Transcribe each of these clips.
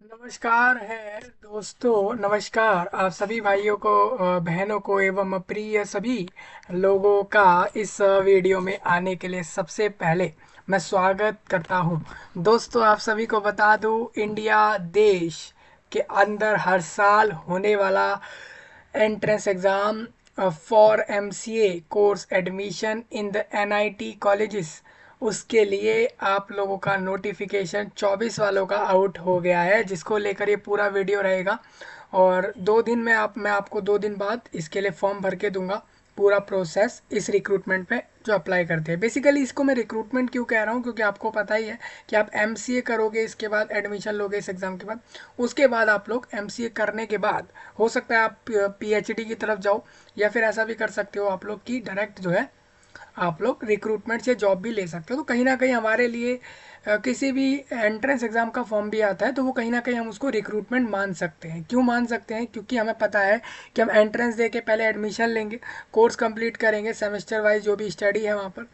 नमस्कार है दोस्तों। नमस्कार आप सभी भाइयों को, बहनों को एवं प्रिय सभी लोगों का इस वीडियो में आने के लिए सबसे पहले मैं स्वागत करता हूं। दोस्तों आप सभी को बता दूं, इंडिया देश के अंदर हर साल होने वाला entrance exam for MCA course admission in the NIT colleges, उसके लिए आप लोगों का नोटिफिकेशन 24 वालों का आउट हो गया है, जिसको लेकर ये पूरा वीडियो रहेगा। और 2 दिन में मैं आपको 2 दिन बाद इसके लिए फॉर्म भर के दूंगा। पूरा प्रोसेस इस रिक्रूटमेंट पे जो अप्लाई करते हैं, बेसिकली इसको मैं रिक्रूटमेंट क्यों कह रहा हूँ, क्योंकि आपको पता ही है कि आप एमसीए करोगे, इसके बाद एडमिशन लोगे इस एग्ज़ाम के बाद। उसके बाद आप लोग एमसीए करने के बाद हो सकता है आप पीएचडी की तरफ जाओ, या फिर ऐसा भी कर सकते हो आप लोग की डायरेक्ट जो है आप लोग रिक्रूटमेंट से जॉब भी ले सकते हो। तो कहीं ना कहीं हमारे लिए किसी भी एंट्रेंस एग्ज़ाम का फॉर्म भी आता है तो वो कहीं ना कहीं हम उसको रिक्रूटमेंट मान सकते हैं। क्यों मान सकते हैं? क्योंकि हमें पता है कि हम एंट्रेंस दे के पहले एडमिशन लेंगे, कोर्स कंप्लीट करेंगे, सेमेस्टर वाइज जो भी स्टडी है वहाँ पर,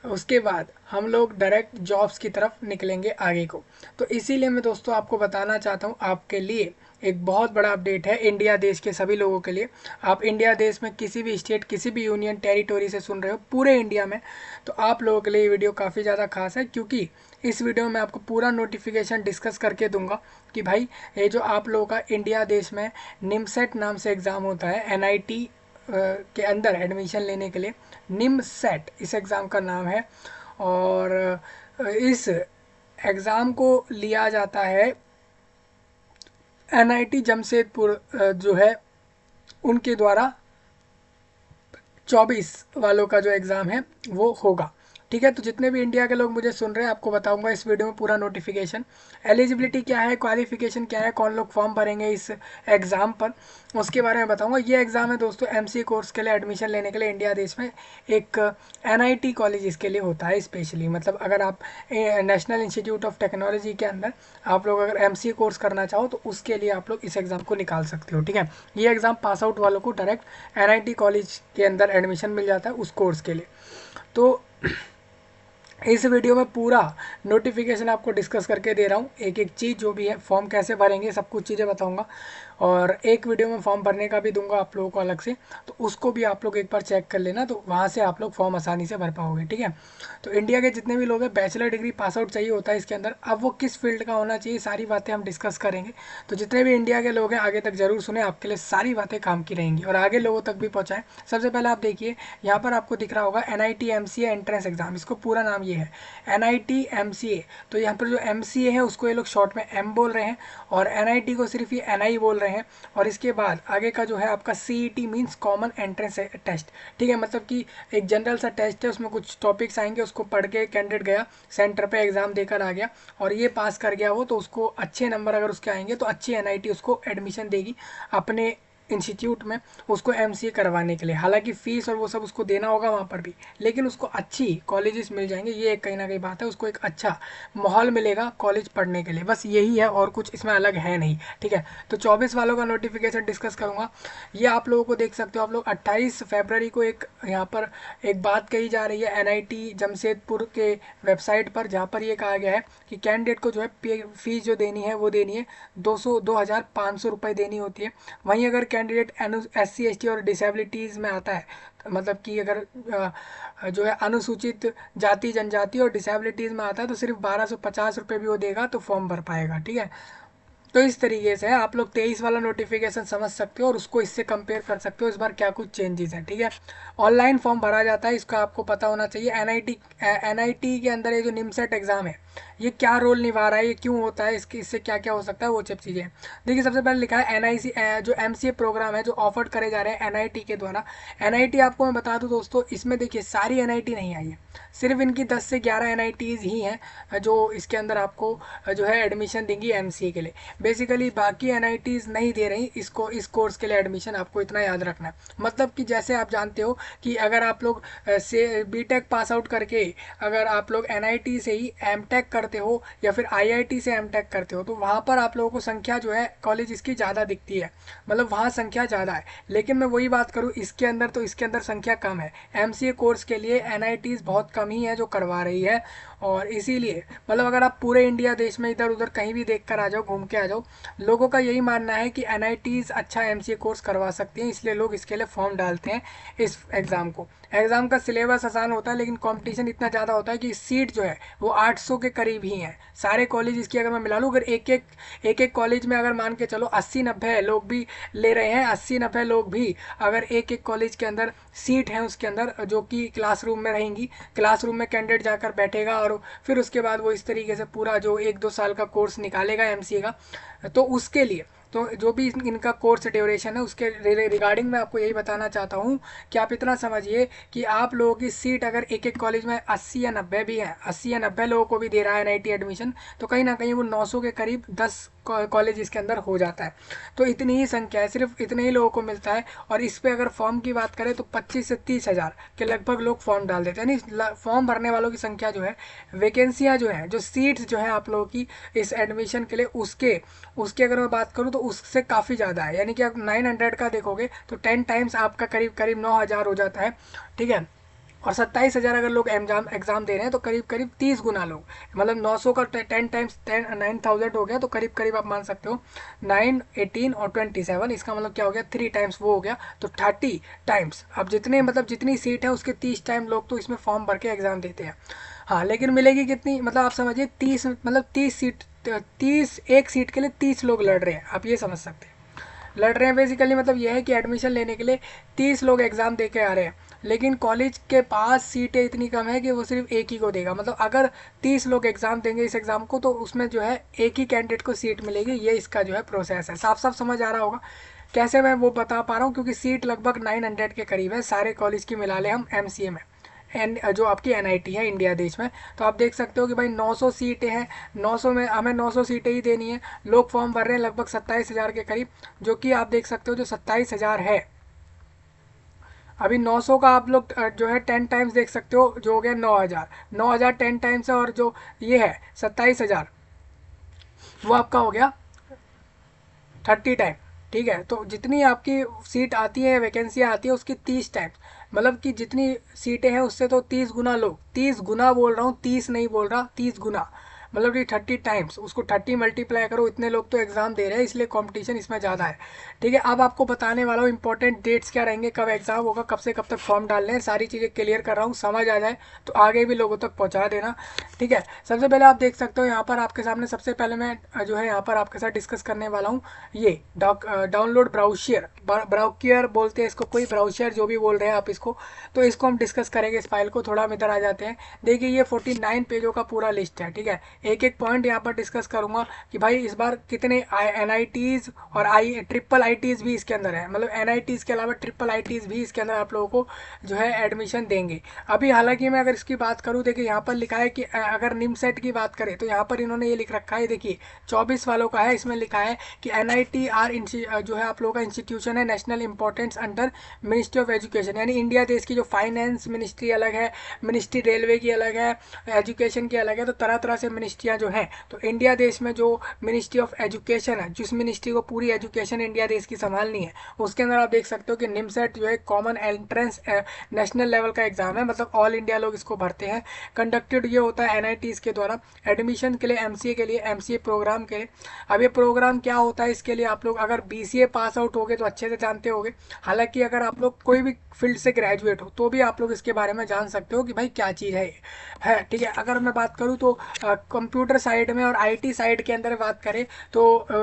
उसके बाद हम लोग डायरेक्ट जॉब्स की तरफ निकलेंगे आगे को। तो इसीलिए मैं दोस्तों आपको बताना चाहता हूँ, आपके लिए एक बहुत बड़ा अपडेट है इंडिया देश के सभी लोगों के लिए। आप इंडिया देश में किसी भी स्टेट, किसी भी यूनियन टेरिटोरी से सुन रहे हो पूरे इंडिया में, तो आप लोगों के लिए ये वीडियो काफ़ी ज़्यादा खास है, क्योंकि इस वीडियो में मैं आपको पूरा नोटिफिकेशन डिस्कस करके दूंगा कि भाई ये जो आप लोगों का इंडिया देश में निमसेट नाम से एग्ज़ाम होता है एनआईटी के अंदर एडमिशन लेने के लिए, निमसेट इस एग्ज़ाम का नाम है। और इस एग्ज़ाम को लिया जाता है एनआईटी जमशेदपुर जो है उनके द्वारा। 24 वालों का जो एग्ज़ाम है वो होगा। ठीक है, तो जितने भी इंडिया के लोग मुझे सुन रहे हैं आपको बताऊंगा इस वीडियो में पूरा नोटिफिकेशन, एलिजिबिलिटी क्या है, क्वालिफिकेशन क्या है, कौन लोग फॉर्म भरेंगे इस एग्ज़ाम पर, उसके बारे में बताऊंगा। ये एग्ज़ाम है दोस्तों एमसीए कोर्स के लिए एडमिशन लेने के लिए इंडिया देश में एक एनआईटी कॉलेज इसके लिए होता है स्पेशली। मतलब अगर आप नेशनल इंस्टीट्यूट ऑफ टेक्नोलॉजी के अंदर आप लोग अगर एमसीए कोर्स करना चाहो तो उसके लिए आप लोग इस एग्ज़ाम को निकाल सकते हो। ठीक है, ये एग्ज़ाम पास आउट वालों को डायरेक्ट एनआईटी कॉलेज के अंदर एडमिशन मिल जाता है उस कोर्स के लिए। तो इस वीडियो में पूरा नोटिफिकेशन आपको डिस्कस करके दे रहा हूँ, एक एक चीज़ जो भी है, फॉर्म कैसे भरेंगे, सब कुछ चीज़ें बताऊँगा। और एक वीडियो में फॉर्म भरने का भी दूंगा आप लोगों को अलग से, तो उसको भी आप लोग एक बार चेक कर लेना, तो वहाँ से आप लोग फॉर्म आसानी से भर पाओगे। ठीक है, तो इंडिया के जितने भी लोग हैं बैचलर डिग्री पास आउट चाहिए होता है इसके अंदर। अब वो किस फील्ड का होना चाहिए, सारी बातें हम डिस्कस करेंगे। तो जितने भी इंडिया के लोग हैं आगे तक जरूर सुने, आपके लिए सारी बातें काम की रहेंगी और आगे लोगों तक भी पहुँचाएँ। सबसे पहले आप देखिए, यहाँ पर आपको दिख रहा होगा एनआईटी एमसीए एंट्रेंस एग्जाम, इसको पूरा नाम ये है एनआईटी एमसीए। तो यहाँ पर जो एमसीए है उसको ये लोग शॉर्ट में एम बोल रहे हैं, और एनआईटी को सिर्फ ये एनआई बोल रहे हैं। और इसके बाद आगे का जो है आपका CET means common entrance test. ठीक है, मतलब कि एक जनरल सा टेस्ट है, उसमें कुछ टॉपिक्स आएंगे, उसको पढ़ के कैंडिडेट गया सेंटर पे एग्जाम देकर आ गया और ये पास कर गया वो, तो उसको अच्छे नंबर अगर उसके आएंगे तो अच्छी एनआईटी उसको एडमिशन देगी अपने इंस्टीट्यूट में उसको एमसीए करवाने के लिए। हालांकि फीस और वो सब उसको देना होगा वहाँ पर भी, लेकिन उसको अच्छी कॉलेजेस मिल जाएंगे, ये एक कहीं ना कहीं बात है। उसको एक अच्छा माहौल मिलेगा कॉलेज पढ़ने के लिए, बस यही है और कुछ इसमें अलग है नहीं। ठीक है, तो 24 वालों का नोटिफिकेशन डिस्कस करूँगा। ये आप लोगों को देख सकते हो, आप लोग 28 फरवरी को एक यहाँ पर एक बात कही जा रही है एनआईटी जमशेदपुर के वेबसाइट पर, जहाँ पर ये कहा गया है कि कैंडिडेट को जो है फीस जो देनी है वो देनी है 2,500 रुपये देनी होती है। वहीं अगर कैंडिडेट एससी एसटी और डिसेबिलिटीज़ में आता है, मतलब कि अगर जो है अनुसूचित जाति जनजाति और डिसेबिलिटीज़ में आता है तो सिर्फ 1,250 रुपये भी वो देगा तो फॉर्म भर पाएगा। ठीक है, तो इस तरीके से आप लोग 23 वाला नोटिफिकेशन समझ सकते हो और उसको इससे कंपेयर कर सकते हो इस बार क्या कुछ चेंजेस हैं। ठीक है, ऑनलाइन फॉर्म भरा जाता है, इसका आपको पता होना चाहिए। एनआईटी के अंदर ये जो निमसेट एग्ज़ाम है ये क्या रोल निभा रहा है, ये क्यों होता है, इसके इससे क्या क्या हो सकता है, वो सब चीज़ें। देखिए सबसे पहले लिखा है एनआईसी, जो एमसीए प्रोग्राम है जो ऑफर करे जा रहे हैं एनआईटी के द्वारा। एनआईटी आपको मैं बता दूं दोस्तों, इसमें देखिए सारी एनआईटी नहीं आई है, सिर्फ इनकी 10 से 11 एनआईटीज़ ही हैं जो इसके अंदर आपको जो है एडमिशन देंगी एमसीए के लिए। बेसिकली बाकी एनआईटीज़ नहीं दे रही इसको, इस कोर्स के लिए एडमिशन, आपको इतना याद रखना है। मतलब कि जैसे आप जानते हो कि अगर आप लोग से बीटेक पास आउट करके अगर आप लोग एनआईटी से ही एमटेक करते हो या फिर आईआईटी से एमटेक करते हो तो वहाँ पर आप लोगों को संख्या जो है कॉलेज इसकी ज़्यादा दिखती है, मतलब वहाँ संख्या ज़्यादा है। लेकिन मैं वही बात करूँ इसके अंदर, तो इसके अंदर संख्या कम है। एमसीए कोर्स के लिए एनआईटीज़ बहुत कम ही है जो करवा रही है, और इसीलिए मतलब अगर आप पूरे इंडिया देश में इधर उधर कहीं भी देख कर आ जाओ, घूम के आ जाओ, लोगों का यही मानना है कि NITs अच्छा MCA कोर्स करवा सकती हैं, इसलिए लोग इसके लिए फॉर्म डालते हैं इस एग्ज़ाम को। एग्ज़ाम का सिलेबस आसान होता है लेकिन कंपटीशन इतना ज़्यादा होता है कि सीट जो है वो 800 के करीब ही हैं। सारे कॉलेज इसकी अगर मैं मिला लूँ, अगर एक कॉलेज में अगर मान के चलो 80-90 लोग भी ले रहे हैं, 80-90 लोग भी अगर एक कॉलेज के अंदर सीट है उसके अंदर जो कि क्लासरूम में रहेंगी, क्लासरूम में कैंडिडेट जाकर बैठेगा और फिर उसके बाद वो इस तरीके से पूरा जो 1-2 साल का कोर्स निकालेगा MCA का, तो उसके लिए तो जो भी इनका कोर्स ड्यूरेशन है उसके रिगार्डिंग मैं आपको यही बताना चाहता हूँ कि आप इतना समझिए कि आप लोगों की सीट अगर एक कॉलेज में 80 या 90 भी है, 80 या 90 लोगों को भी दे रहा है NIT एडमिशन, तो कहीं ना कहीं वो 900 के करीब 10 कॉलेज इसके अंदर हो जाता है। तो इतनी ही संख्या है, सिर्फ इतने ही लोगों को मिलता है। और इस पे अगर फॉर्म की बात करें तो 25 से 30 हज़ार के लगभग लोग फॉर्म डाल देते हैं, यानी फॉर्म भरने वालों की संख्या जो है, वैकेंसियाँ जो हैं, जो सीट्स जो हैं आप लोगों की इस एडमिशन के लिए, उसके उसकी अगर मैं बात करूँ तो उससे काफ़ी ज़्यादा है। यानी कि आप 900 का देखोगे तो 10 टाइम्स आपका करीब करीब 9,000 हो जाता है, ठीक है। और 27,000 अगर लोग एग्जाम दे रहे हैं तो करीब करीब 30 गुना लोग, मतलब 900 का 10 टाइम्स 9,000 हो गया, तो करीब करीब आप मान सकते हो 9, 18 और 27, इसका मतलब क्या हो गया, 3 टाइम्स वो हो गया, तो 30 टाइम्स। अब जितने मतलब जितनी सीट है उसके 30 टाइम लोग तो इसमें फॉर्म भर के एग्ज़ाम देते हैं। हाँ, लेकिन मिलेगी कितनी, मतलब आप समझिए 30, मतलब 30 सीट, 30 एक सीट के लिए 30 लोग लड़ रहे हैं, आप ये समझ सकते हैं। लड़ रहे हैं बेसिकली मतलब यह है कि एडमिशन लेने के लिए 30 लोग एग्ज़ाम दे के आ रहे हैं, लेकिन कॉलेज के पास सीटें इतनी कम है कि वो सिर्फ एक ही को देगा। मतलब अगर 30 लोग एग्ज़ाम देंगे इस एग्ज़ाम को तो उसमें जो है एक ही कैंडिडेट को सीट मिलेगी। ये इसका जो है प्रोसेस है। साफ साफ समझ आ रहा होगा कैसे मैं वो बता पा रहा हूँ, क्योंकि सीट लगभग 900 के करीब है सारे कॉलेज की मिला लें हम MCA में, जो आपकी NIT है इंडिया देश में। तो आप देख सकते हो कि भाई 900 सीटें हैं, 900 में हमें 900 सीटें ही देनी है। लोग फॉर्म भर रहे हैं लगभग 27,000 के करीब, जो कि आप देख सकते हो जो 27,000 है, अभी 900 का आप लोग जो है 10 टाइम्स देख सकते हो, जो हो गया 9,000। 9,000 10 टाइम्स है, और जो ये है 27,000 वो आपका हो गया 30 टाइम, ठीक है। तो जितनी आपकी सीट आती है, वैकेंसियाँ आती है, उसकी 30 टाइम्स, मतलब कि जितनी सीटें हैं उससे तो 30 गुना लोग, 30 गुना बोल रहा हूँ, 30 नहीं बोल रहा, 30 गुना, मतलब कि 30 टाइम्स, उसको 30 मल्टीप्लाई करो, इतने लोग तो एग्ज़ाम दे रहे हैं, इसलिए कंपटीशन इसमें ज़्यादा है, ठीक है। अब आपको बताने वाला हूँ इंपॉर्टेंट डेट्स क्या रहेंगे, कब एग्ज़ाम होगा, कब से कब तक फॉर्म डालने हैं, सारी चीज़ें क्लियर कर रहा हूँ, समझ आ जाए तो आगे भी लोगों तक पहुँचा देना, ठीक है। सबसे पहले आप देख सकते हो यहाँ पर आपके सामने, सबसे पहले मैं जो है यहाँ पर आपके साथ डिस्कस करने वाला हूँ ये डाउनलोड ब्राउशर, ब्राउकियर बोलते हैं इसको, कोई ब्राउशर जो भी बोल रहे हैं आप इसको, तो इसको हम डिस्कस करेंगे इस फाइल को। थोड़ा हम इधर आ जाते हैं। देखिए ये 49 पेजों का पूरा लिस्ट है, ठीक है। एक एक पॉइंट यहाँ पर डिस्कस करूंगा कि भाई इस बार कितने NITs और ट्रिपल ITs भी इसके अंदर है, मतलब NITs के अलावा ट्रिपल ITs भी इसके अंदर आप लोगों को जो है एडमिशन देंगे। अभी हालांकि मैं अगर इसकी बात करूँ, देखिए यहाँ पर लिखा है कि अगर निमसेट की बात करें तो यहाँ पर इन्होंने ये लिख रखा है, देखिए 24 वालों का है, इसमें लिखा है कि NITR जो है आप लोगों का इंस्टीट्यूशन है national importance under ministry of education, यानी इंडिया देश की जो फाइनेंस मिनिस्ट्री अलग है, मिनिस्ट्री रेलवे की अलग है, एजुकेशन की अलग है, तो तरह तरह से मिनिस्ट्रियाँ जो हैं, तो इंडिया देश में जो मिनिस्ट्री ऑफ एजुकेशन है, जिस मिनिस्ट्री को पूरी एजुकेशन इंडिया देश की संभालनी है, उसके अंदर आप देख सकते हो कि निमसेट जो है कॉमन एंट्रेंस नेशनल लेवल का एग्जाम है, मतलब ऑल इंडिया लोग इसको भरते हैं। कंडक्टेड ये होता है NITs के द्वारा एडमिशन के लिए, MCA के लिए, MCA प्रोग्राम के लिए। अब ये प्रोग्राम क्या होता है, इसके लिए आप लोग अगर BCA पास आउट हो गए तो अच्छे से जानते होंगे, हालांकि अगर आप लोग कोई भी फील्ड से ग्रेजुएट हो तो भी आप लोग इसके बारे में जान सकते हो कि भाई क्या चीज़ है, ठीक है। अगर मैं बात करूँ तो कंप्यूटर साइड में और IT साइड के अंदर बात करें तो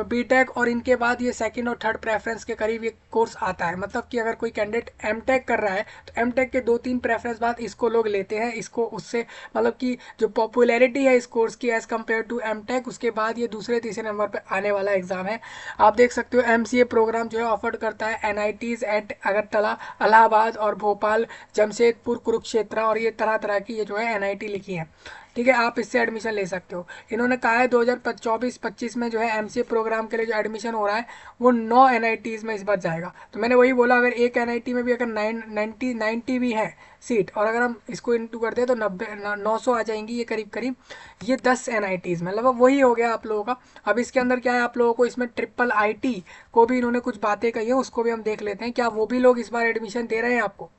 BTech और इनके बाद ये सेकंड और थर्ड प्रेफरेंस के करीब ये कोर्स आता है, मतलब कि अगर कोई कैंडिडेट MTech कर रहा है तो MTech के 2-3 प्रेफरेंस बाद इसको लोग लेते हैं, इसको उससे मतलब कि जो पॉपुलैरिटी है इस कोर्स की एज़ कम्पेयर टू MTech, उसके बाद ये दूसरे तीसरे नंबर पर आने वाला एग्जाम है। आप देख सकते हो MCA प्रोग्राम जो है ऑफर करता है NITs एट अगरतला, इलाहाबाद और भोपाल, जमशेदपुर, कुरुक्षेत्र, और ये तरह तरह की ये जो है NIT लिखी है, ठीक है। आप इससे एडमिशन ले सकते हो। इन्होंने कहा है 2024-25 में जो है MCA प्रोग्राम के लिए जो एडमिशन हो रहा है वो 9 NITs में इस बार जाएगा। तो मैंने वही बोला, अगर एक NIT में भी अगर 90 भी है सीट, और अगर हम इसको इंटू करते हैं तो 900 आ जाएंगी ये करीब करीब, ये 10 NITs में, मतलब वही हो गया आप लोगों का। अब इसके अंदर क्या है, आप लोगों को इसमें ट्रिपल IT को भी इन्होंने कुछ बातें कही है, उसको भी हम देख लेते हैं, क्या वो भी लोग इस बार एडमिशन दे रहे हैं आपको,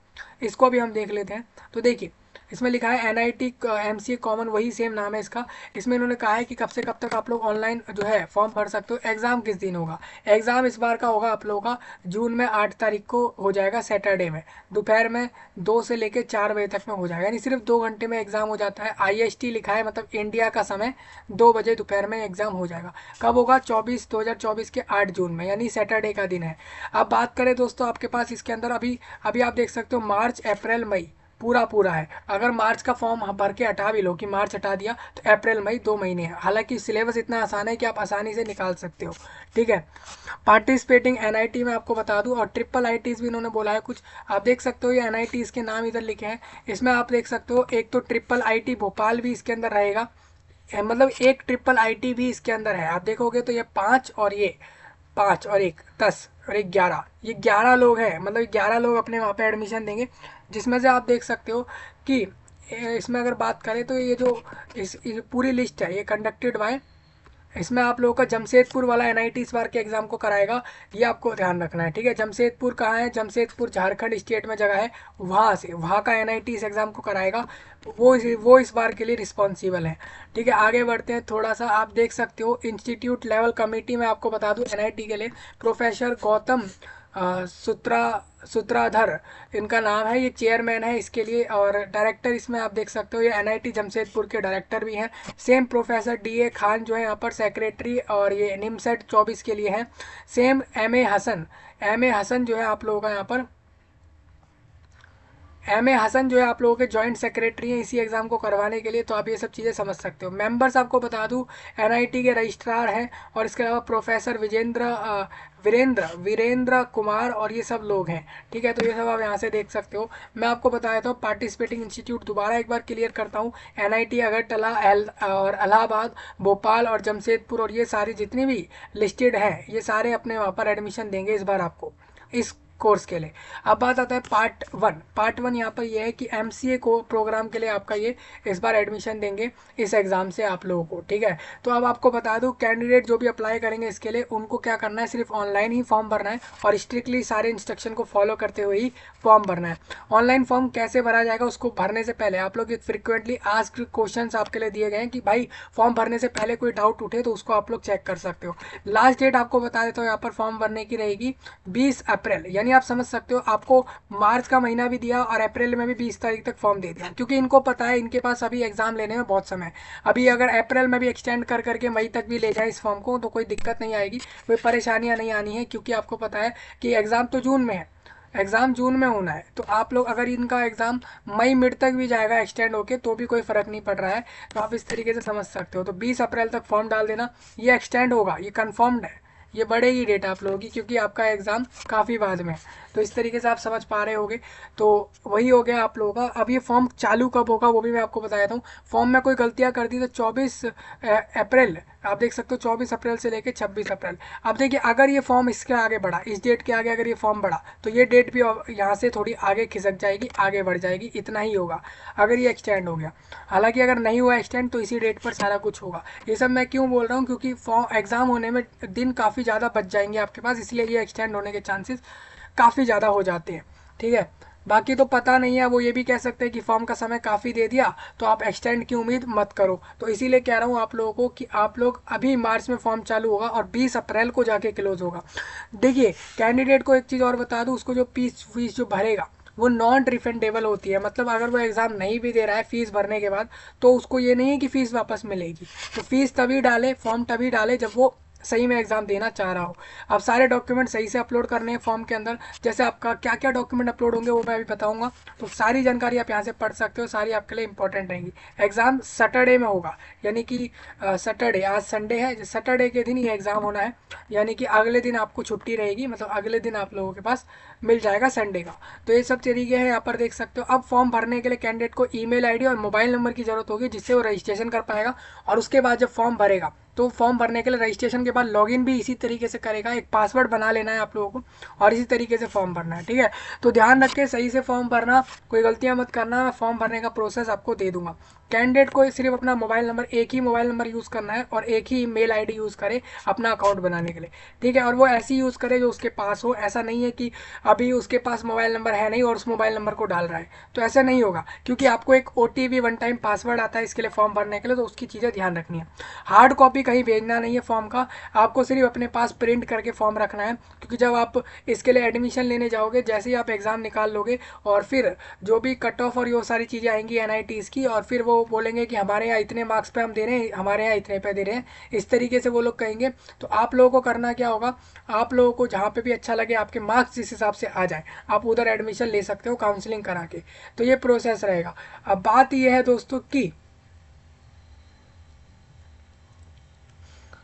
इसको भी हम देख लेते हैं। तो देखिए इसमें लिखा है NIT MCA कॉमन, वही सेम नाम है इसका। इसमें इन्होंने कहा है कि कब से कब तक आप लोग ऑनलाइन जो है फॉर्म भर सकते हो। एग्ज़ाम किस दिन होगा? एग्ज़ाम इस बार का होगा आप लोगों का जून में 8 तारीख को हो जाएगा, सैटरडे में दोपहर में 2 से लेकर 4 बजे तक में हो जाएगा, यानी सिर्फ 2 घंटे में एग्ज़ाम हो जाता है। IST लिखा है, मतलब इंडिया का समय 2 बजे दोपहर में एग्ज़ाम हो जाएगा। कब होगा? 2024 के 8 जून में, यानी सैटरडे का दिन है। अब बात करें दोस्तों, आपके पास इसके अंदर अभी अभी आप देख सकते हो मार्च अप्रैल मई पूरा है। अगर मार्च का फॉर्म भर के हटा भी लो कि मार्च हटा दिया, तो अप्रैल मई 2 महीने हैं। हालांकि सिलेबस इतना आसान है कि आप आसानी से निकाल सकते हो, ठीक है। पार्टिसिपेटिंग NIT में आपको बता दूं, और ट्रिपल IITs भी इन्होंने बोला है कुछ, आप देख सकते हो। ये NITs के नाम इधर लिखे हैं, इसमें आप देख सकते हो। एक तो ट्रिपल IIT भोपाल भी इसके अंदर रहेगा, मतलब एक ट्रिपल IIT भी इसके अंदर है। आप देखोगे तो ये 5 और ये 5 और एक 10 और एक 11, ये 11 लोग हैं, मतलब 11 लोग अपने वहाँ पे एडमिशन देंगे। जिसमें से आप देख सकते हो कि इसमें अगर बात करें तो ये जो ये पूरी लिस्ट है, ये कंडक्टेड बाय, इसमें आप लोगों का जमशेदपुर वाला NIT इस बार के एग्जाम को कराएगा, ये आपको ध्यान रखना है, ठीक है। जमशेदपुर कहाँ है? जमशेदपुर झारखंड स्टेट में जगह है, वहाँ का NIT इस एग्जाम को कराएगा, वो इस बार के लिए रिस्पॉन्सिबल है, ठीक है। आगे बढ़ते हैं थोड़ा सा, आप देख सकते हो इंस्टीट्यूट लेवल कमेटी में आपको बता दूं NIT के लिए प्रोफेसर गौतम सूत्राधर इनका नाम है, ये चेयरमैन है इसके लिए। और डायरेक्टर इसमें आप देख सकते हो, ये NIT जमशेदपुर के डायरेक्टर भी हैं। सेम प्रोफेसर DA खान जो है यहाँ पर सेक्रेटरी, और ये निमसेट 24 के लिए हैं। सेम MA हसन जो है आप लोगों का यहाँ पर MA हसन जो है आप लोगों के जॉइंट सेक्रेटरी हैं इसी एग्जाम को करवाने के लिए। तो आप ये सब चीज़ें समझ सकते हो। मेंबर्स आपको बता दूं NIT के रजिस्ट्रार हैं, और इसके अलावा प्रोफेसर वीरेंद्र कुमार और ये सब लोग हैं, ठीक है। तो ये सब आप यहाँ से देख सकते हो। मैं आपको बता देता हूँ पार्टिसिपेटिंग इंस्टीट्यूट दोबारा एक बार क्लियर करता हूँ। NIT अगरतला और इलाहाबाद, भोपाल और जमशेदपुर, और ये सारी जितनी भी लिस्टेड हैं ये सारे अपने वहाँ पर एडमिशन देंगे इस बार आपको इस कोर्स के लिए। अब बात आता है पार्ट वन यहाँ पर ये है कि MCA को प्रोग्राम के लिए आपका ये इस बार एडमिशन देंगे इस एग्ज़ाम से आप लोगों को, ठीक है। तो अब आपको बता दूं कैंडिडेट जो भी अप्लाई करेंगे इसके लिए, उनको क्या करना है, सिर्फ ऑनलाइन ही फॉर्म भरना है, और स्ट्रिक्टली सारे इंस्ट्रक्शन को फॉलो करते हुए ही फॉर्म भरना है। ऑनलाइन फॉर्म कैसे भरा जाएगा, उसको भरने से पहले आप लोग फ्रिक्वेंटली आस्क्ड क्वेश्चन आपके लिए दिए गए हैं कि भाई फॉर्म भरने से पहले कोई डाउट उठे तो उसको आप लोग चेक कर सकते हो। लास्ट डेट आपको बता देता हूँ यहाँ पर फॉर्म भरने की रहेगी 20 अप्रैल, यानी आप समझ सकते हो आपको मार्च का महीना भी दिया और अप्रैल में भी 20 तारीख तक फॉर्म दे दिया, क्योंकि इनको पता है इनके पास अभी एग्जाम लेने में बहुत समय। अभी अगर अप्रैल में भी एक्सटेंड कर करके मई तक भी ले जाए इस फॉर्म को तो कोई दिक्कत नहीं आएगी, कोई परेशानियां नहीं आनी है, क्योंकि आपको पता है कि एग्ज़ाम तो जून में है, एग्ज़ाम जून में होना है। तो आप लोग अगर इनका एग्ज़ाम मई मिड तक भी जाएगा एक्सटेंड होके तो भी कोई फ़र्क नहीं पड़ रहा है। तो आप इस तरीके से समझ सकते हो। तो 20 अप्रैल तक फॉर्म डाल देना, ये एक्सटेंड होगा, ये कन्फर्म्ड है, ये बढ़ेगी डेट आप लोगों की, क्योंकि आपका एग्ज़ाम काफ़ी बाद में है। तो इस तरीके से आप समझ पा रहे होगे। तो वही हो गया आप लोगों का। अब ये फॉर्म चालू कब होगा वो भी मैं आपको बता देता हूँ। फॉर्म में कोई गलतियाँ कर दी तो 24 अप्रैल, आप देख सकते हो 24 अप्रैल से लेकर 26 अप्रैल। अब देखिए अगर ये फॉर्म इसके आगे बढ़ा, इस डेट के आगे अगर ये फॉर्म बढ़ा तो ये डेट भी यहाँ से थोड़ी आगे खिसक जाएगी, आगे बढ़ जाएगी, इतना ही होगा अगर ये एक्सटेंड हो गया। हालांकि अगर नहीं हुआ एक्सटेंड तो इसी डेट पर सारा कुछ होगा। ये सब मैं क्यों बोल रहा हूँ, क्योंकि फॉर्म एग्ज़ाम होने में दिन काफ़ी ज़्यादा बच जाएंगे आपके पास, इसलिए ये एक्सटेंड होने के चांसेस काफ़ी ज़्यादा हो जाते हैं, ठीक है। बाकी तो पता नहीं है, वो ये भी कह सकते हैं कि फॉर्म का समय काफ़ी दे दिया तो आप एक्सटेंड की उम्मीद मत करो। तो इसीलिए कह रहा हूँ आप लोगों को कि आप लोग अभी मार्च में फॉर्म चालू होगा और 20 अप्रैल को जाके क्लोज होगा। देखिए कैंडिडेट को एक चीज़ और बता दूँ, उसको जो फीस जो भरेगा वो नॉन रिफंडेबल होती है। मतलब अगर वो एग्ज़ाम नहीं भी दे रहा है फीस भरने के बाद तो उसको ये नहीं है कि फ़ीस वापस मिलेगी। तो फीस तभी डाले, फॉर्म तभी डाले जब वो सही में एग्ज़ाम देना चाह रहा हो। अब सारे डॉक्यूमेंट सही से अपलोड करने हैं फॉर्म के अंदर। जैसे आपका क्या क्या डॉक्यूमेंट अपलोड होंगे वो मैं अभी बताऊंगा, तो सारी जानकारी आप यहाँ से पढ़ सकते हो, सारी आपके लिए इंपॉर्टेंट रहेंगी। एग्ज़ाम सैटरडे में होगा, यानी कि सैटरडे, आज संडे है, सैटरडे के दिन ये एग्ज़ाम होना है, यानी कि अगले दिन आपको छुट्टी रहेगी, मतलब अगले दिन आप लोगों के पास मिल जाएगा संडे का। तो ये सब तरीके हैं, यहाँ पर देख सकते हो। अब फॉर्म भरने के लिए कैंडिडेट को ईमेल आईडी और मोबाइल नंबर की ज़रूरत होगी, जिससे वो रजिस्ट्रेशन कर पाएगा। और उसके बाद जब फॉर्म भरेगा तो फॉर्म भरने के लिए रजिस्ट्रेशन के बाद लॉगिन भी इसी तरीके से करेगा, एक पासवर्ड बना लेना है आप लोगों को और इसी तरीके से फॉर्म भरना है, ठीक है। तो ध्यान रख के सही से फॉर्म भरना, कोई गलतियां मत करना। मैं फॉर्म भरने का प्रोसेस आपको दे दूंगा। कैंडिडेट को सिर्फ अपना मोबाइल नंबर, एक ही मोबाइल नंबर यूज़ करना है और एक ही मेल आईडी यूज़ करे अपना अकाउंट बनाने के लिए, ठीक है। और वो ऐसी यूज़ करे जो उसके पास हो, ऐसा नहीं है कि अभी उसके पास मोबाइल नंबर है नहीं और उस मोबाइल नंबर को डाल रहा है, तो ऐसा नहीं होगा, क्योंकि आपको एक OTP वन टाइम पासवर्ड आता है इसके लिए फॉर्म भरने के लिए, तो उसकी चीज़ें ध्यान रखनी है। हार्ड कॉपी कहीं भेजना नहीं है फॉर्म का, आपको सिर्फ अपने पास प्रिंट करके फॉर्म रखना है, क्योंकि जब आप इसके लिए एडमिशन लेने जाओगे, जैसे ही आप एग्ज़ाम निकाल लोगे और फिर जो भी कट ऑफ और ये सारी चीज़ें आएंगी NITs की, और फिर वो बोलेंगे कि हमारे यहाँ इतने मार्क्स पे हम दे रहे हैं, हमारे यहाँ इतने पे दे रहे हैं, इस तरीके से वो लोग कहेंगे। तो आप लोगों को करना क्या होगा, आप लोगों को जहाँ पे भी अच्छा लगे, आपके मार्क्स जिस हिसाब से आ जाए, आप उधर एडमिशन ले सकते हो काउंसलिंग करा के। तो ये प्रोसेस रहेगा। अब बात ये है दोस्तों कि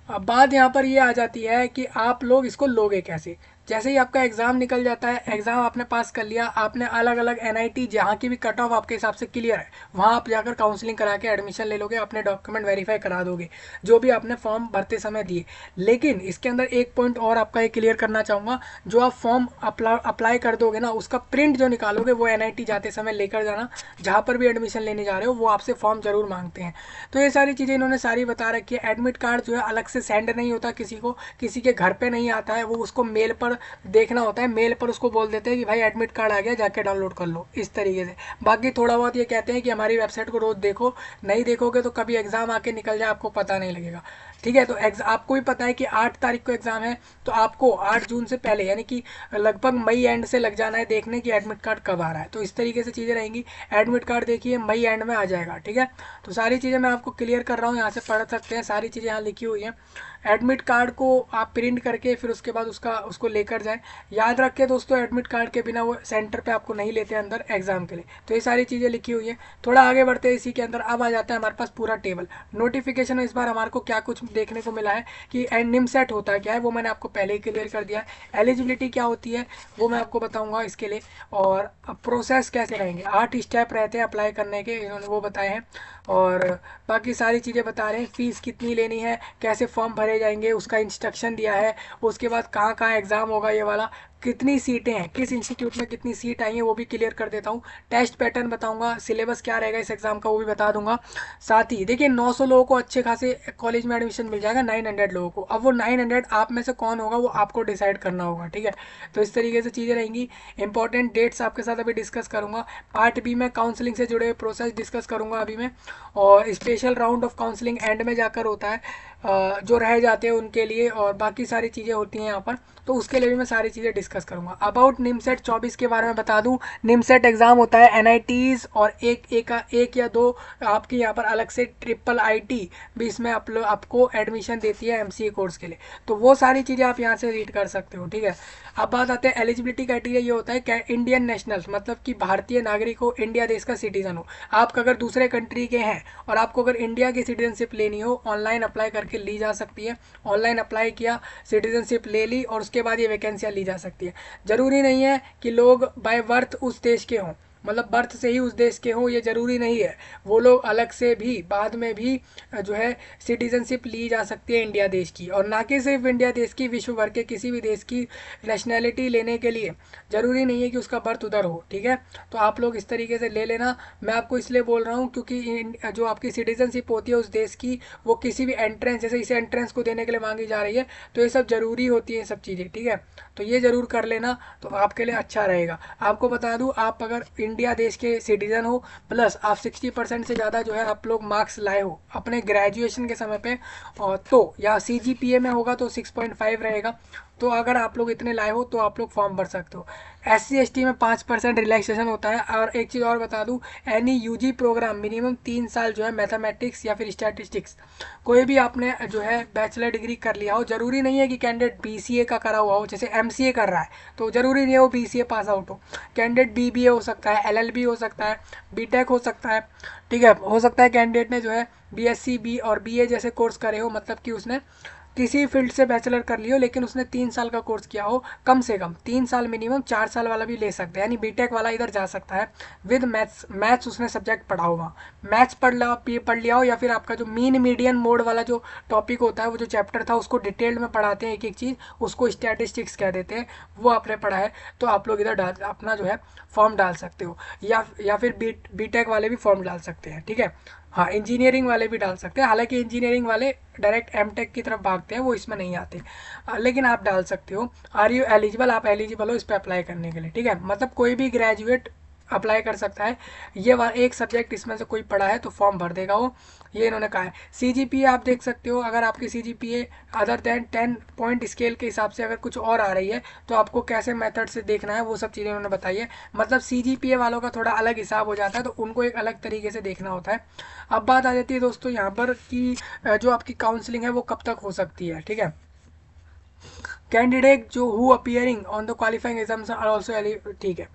अब बात यहाँ पर ये आ जाती है कि आप लोग इसको लोगे कैसे। जैसे ही आपका एग्ज़ाम निकल जाता है, एग्ज़ाम आपने पास कर लिया, आपने अलग अलग NIT जहाँ की भी कट ऑफ आपके हिसाब से क्लियर है, वहाँ आप जाकर काउंसलिंग करा के एडमिशन ले लोगे, अपने डॉक्यूमेंट वेरीफाई करा दोगे जो भी आपने फॉर्म भरते समय दिए। लेकिन इसके अंदर एक पॉइंट और आपका ये क्लियर करना चाहूँगा, जो आप फॉर्म अप्लाई कर दोगे ना, उसका प्रिंट जो निकालोगे वो NIT जाते समय लेकर जाना, जहाँ पर भी एडमिशन लेने जा रहे हो वो आपसे फॉर्म ज़रूर मांगते हैं। तो ये सारी चीज़ें इन्होंने सारी बता रखी है। एडमिट कार्ड जो है अलग से सेंड नहीं होता किसी को, किसी के घर पे नहीं आता है, वो उसको मेल पर देखना होता है, मेल पर उसको बोल देते हैं कि भाई एडमिट कार्ड आ गया, जाके डाउनलोड कर लो, इस तरीके से। बाकी थोड़ा बहुत ये कहते हैं कि हमारी वेबसाइट को रोज़ देखो, नहीं देखोगे तो कभी एग्ज़ाम आके निकल जाए, आपको पता नहीं लगेगा, ठीक है। तो आपको भी पता है कि 8 तारीख को एग्ज़ाम है, तो आपको 8 जून से पहले, यानी कि लगभग मई एंड से लग जाना है देखने कि एडमिट कार्ड कब आ रहा है। तो इस तरीके से चीज़ें रहेंगी। एडमिट कार्ड देखिए मई एंड में आ जाएगा, ठीक है। तो सारी चीज़ें मैं आपको क्लियर कर रहा हूँ, यहाँ से पढ़ सकते हैं, सारी चीज़ें यहाँ लिखी हुई हैं। एडमिट कार्ड को आप प्रिंट करके फिर उसके बाद उसको लेकर जाएं। याद रखें दोस्तों, एडमिट कार्ड के बिना वो सेंटर पे आपको नहीं लेते अंदर एग्जाम के लिए। तो ये सारी चीज़ें लिखी हुई है। थोड़ा आगे बढ़ते हैं इसी के अंदर। अब आ जाता है हमारे पास पूरा टेबल नोटिफिकेशन में। इस बार हमारे को क्या कुछ देखने को मिला है कि निमसेट होता है क्या है, वो मैंने आपको पहले ही क्लियर कर दिया है। एलिजिबिलिटी क्या होती है वो मैं आपको बताऊंगा इसके लिए, और प्रोसेस कैसे रहेंगे। 8 स्टेप रहते हैं अप्लाई करने के, इन्होंने वो बताए हैं। और बाकी सारी चीज़ें बता रहे हैं, फ़ीस कितनी लेनी है, कैसे फॉर्म भरे जाएंगे, उसका इंस्ट्रक्शन दिया है। उसके बाद कहाँ कहाँ एग्ज़ाम होगा ये वाला, कितनी सीटें हैं, किस इंस्टीट्यूट में कितनी सीट आई है वो भी क्लियर कर देता हूँ। टेस्ट पैटर्न बताऊंगा, सिलेबस क्या रहेगा इस एग्ज़ाम का वो भी बता दूंगा। साथ ही देखिए 900 लोगों को अच्छे खासे कॉलेज में एडमिशन मिल जाएगा, 900 लोगों को। अब वो 900 आप में से कौन होगा वो आपको डिसाइड करना होगा, ठीक है। तो इस तरीके से चीज़ें रहेंगी। इंपॉर्टेंट डेट्स आपके साथ अभी डिस्कस करूँगा। पार्ट बी में काउंसलिंग से जुड़े हुए प्रोसेस डिस्कस करूँगा अभी मैं। और special round of counselling and में जाकर होता है, जो रह जाते हैं उनके लिए, और बाकी सारी चीज़ें होती हैं यहाँ पर, तो उसके लिए भी मैं सारी चीज़ें डिस्कस करूँगा। अबाउट निमसेट 24 के बारे में बता दूँ। निमसेट एग्ज़ाम होता है NITs और एक या दो आपकी यहाँ पर अलग से TRIPL-IT भी इसमें आपको एडमिशन देती है MCA कोर्स के लिए। तो वो सारी चीज़ें आप यहाँ से रीड कर सकते हो, ठीक है। अब बात आते हैं एलिजिबिलिटी क्राइटेरिया। ये होता है इंडियन नेशनल्स, मतलब कि भारतीय नागरिक हो, इंडिया देश का सिटीजन हो। आप अगर दूसरे कंट्री के हैं और आपको अगर इंडिया की सिटीजनशिप लेनी हो, ऑनलाइन अप्लाई करके ली जा सकती है। ऑनलाइन अप्लाई किया, सिटीजनशिप ले ली, और उसके बाद ये वैकेंसियाँ ली जा सकती है। ज़रूरी नहीं है कि लोग बाय बर्थ उस देश के हों, मतलब बर्थ से ही उस देश के हों, ये ज़रूरी नहीं है। वो लोग अलग से भी बाद में भी जो है सिटीजनशिप ली जा सकती है इंडिया देश की, और ना कि सिर्फ इंडिया देश की, विश्व भर के किसी भी देश की नेशनैलिटी लेने के लिए ज़रूरी नहीं है कि उसका बर्थ उधर हो, ठीक है। तो आप लोग इस तरीके से ले लेना। मैं आपको इसलिए बोल रहा हूँ क्योंकि जो आपकी सिटीजनशिप होती है उस देश की, वो किसी भी एंट्रेंस, जैसे इसे एंट्रेंस को देने के लिए मांगी जा रही है, तो ये सब ज़रूरी होती है सब चीज़ें, ठीक है। तो ये ज़रूर कर लेना, तो आपके लिए अच्छा रहेगा। आपको बता दूँ, आप अगर इंडिया देश के सिटीज़न हो, प्लस आप 60% से ज़्यादा जो है आप लोग मार्क्स लाए हो अपने ग्रेजुएशन के समय पे, और तो या CGPA में होगा तो 6.5 रहेगा। तो अगर आप लोग इतने लाए हो तो आप लोग फॉर्म भर सकते हो। SC ST में 5% रिलैक्सेशन होता है। और एक चीज़ और बता दूँ, एनी UG प्रोग्राम मिनिमम 3 साल जो है मैथमेटिक्स या फिर स्टैटिस्टिक्स, कोई भी आपने जो है बैचलर डिग्री कर लिया हो, ज़रूरी नहीं है कि कैंडिडेट BCA का करा हुआ हो। जैसे MCA कर रहा है तो ज़रूरी नहीं है वो BCA पास आउट हो। कैंडिडेट BBA हो सकता है, LLB हो सकता है, BTech हो सकता है, ठीक है। हो सकता है कैंडिडेट ने जो है BSc B और BA जैसे कोर्स करे हो, मतलब कि उसने किसी फील्ड से बैचलर कर लियो, लेकिन उसने 3 साल का कोर्स किया हो, कम से कम 3 साल मिनिमम, 4 साल वाला भी ले सकते हैं, यानी BTech वाला इधर जा सकता है विद मैथ्स उसने सब्जेक्ट पढ़ा होगा। मैथ्स पढ़ लिया हो, या फिर आपका जो मीन मीडियन मोड वाला जो टॉपिक होता है, वो जो चैप्टर था उसको डिटेल्ड में पढ़ाते हैं, एक एक चीज़, उसको स्टैटिस्टिक्स कह देते हैं, वो आपने पढ़ा है, तो आप लोग इधर अपना जो है फॉर्म डाल सकते हो। या फिर BTech वाले भी फॉर्म डाल सकते हैं, ठीक है। हाँ, इंजीनियरिंग वाले भी डाल सकते हैं, हालांकि इंजीनियरिंग वाले डायरेक्ट एमटेक की तरफ भागते हैं, वो इसमें नहीं आते। लेकिन आप डाल सकते हो। आर यू एलिजिबल, आप एलिजिबल हो इस पर अप्लाई करने के लिए, ठीक है। मतलब कोई भी ग्रेजुएट अप्लाई कर सकता है। ये एक सब्जेक्ट इसमें से कोई पढ़ा है तो फॉर्म भर देगा वो, ये इन्होंने कहा है। सीजीपीए आप देख सकते हो, अगर आपकी CGPA other than 10 point scale के हिसाब से अगर कुछ और आ रही है तो आपको कैसे मेथड से देखना है वो सब चीज़ें उन्होंने बताई है। मतलब सीजीपीए वालों का थोड़ा अलग हिसाब हो जाता है, तो उनको एक अलग तरीके से देखना होता है। अब बात आ जाती है दोस्तों यहाँ पर कि जो आपकी काउंसलिंग है वो कब तक हो सकती है, ठीक है। कैंडिडेट जो who appearing on the qualifying exams are also, ठीक है,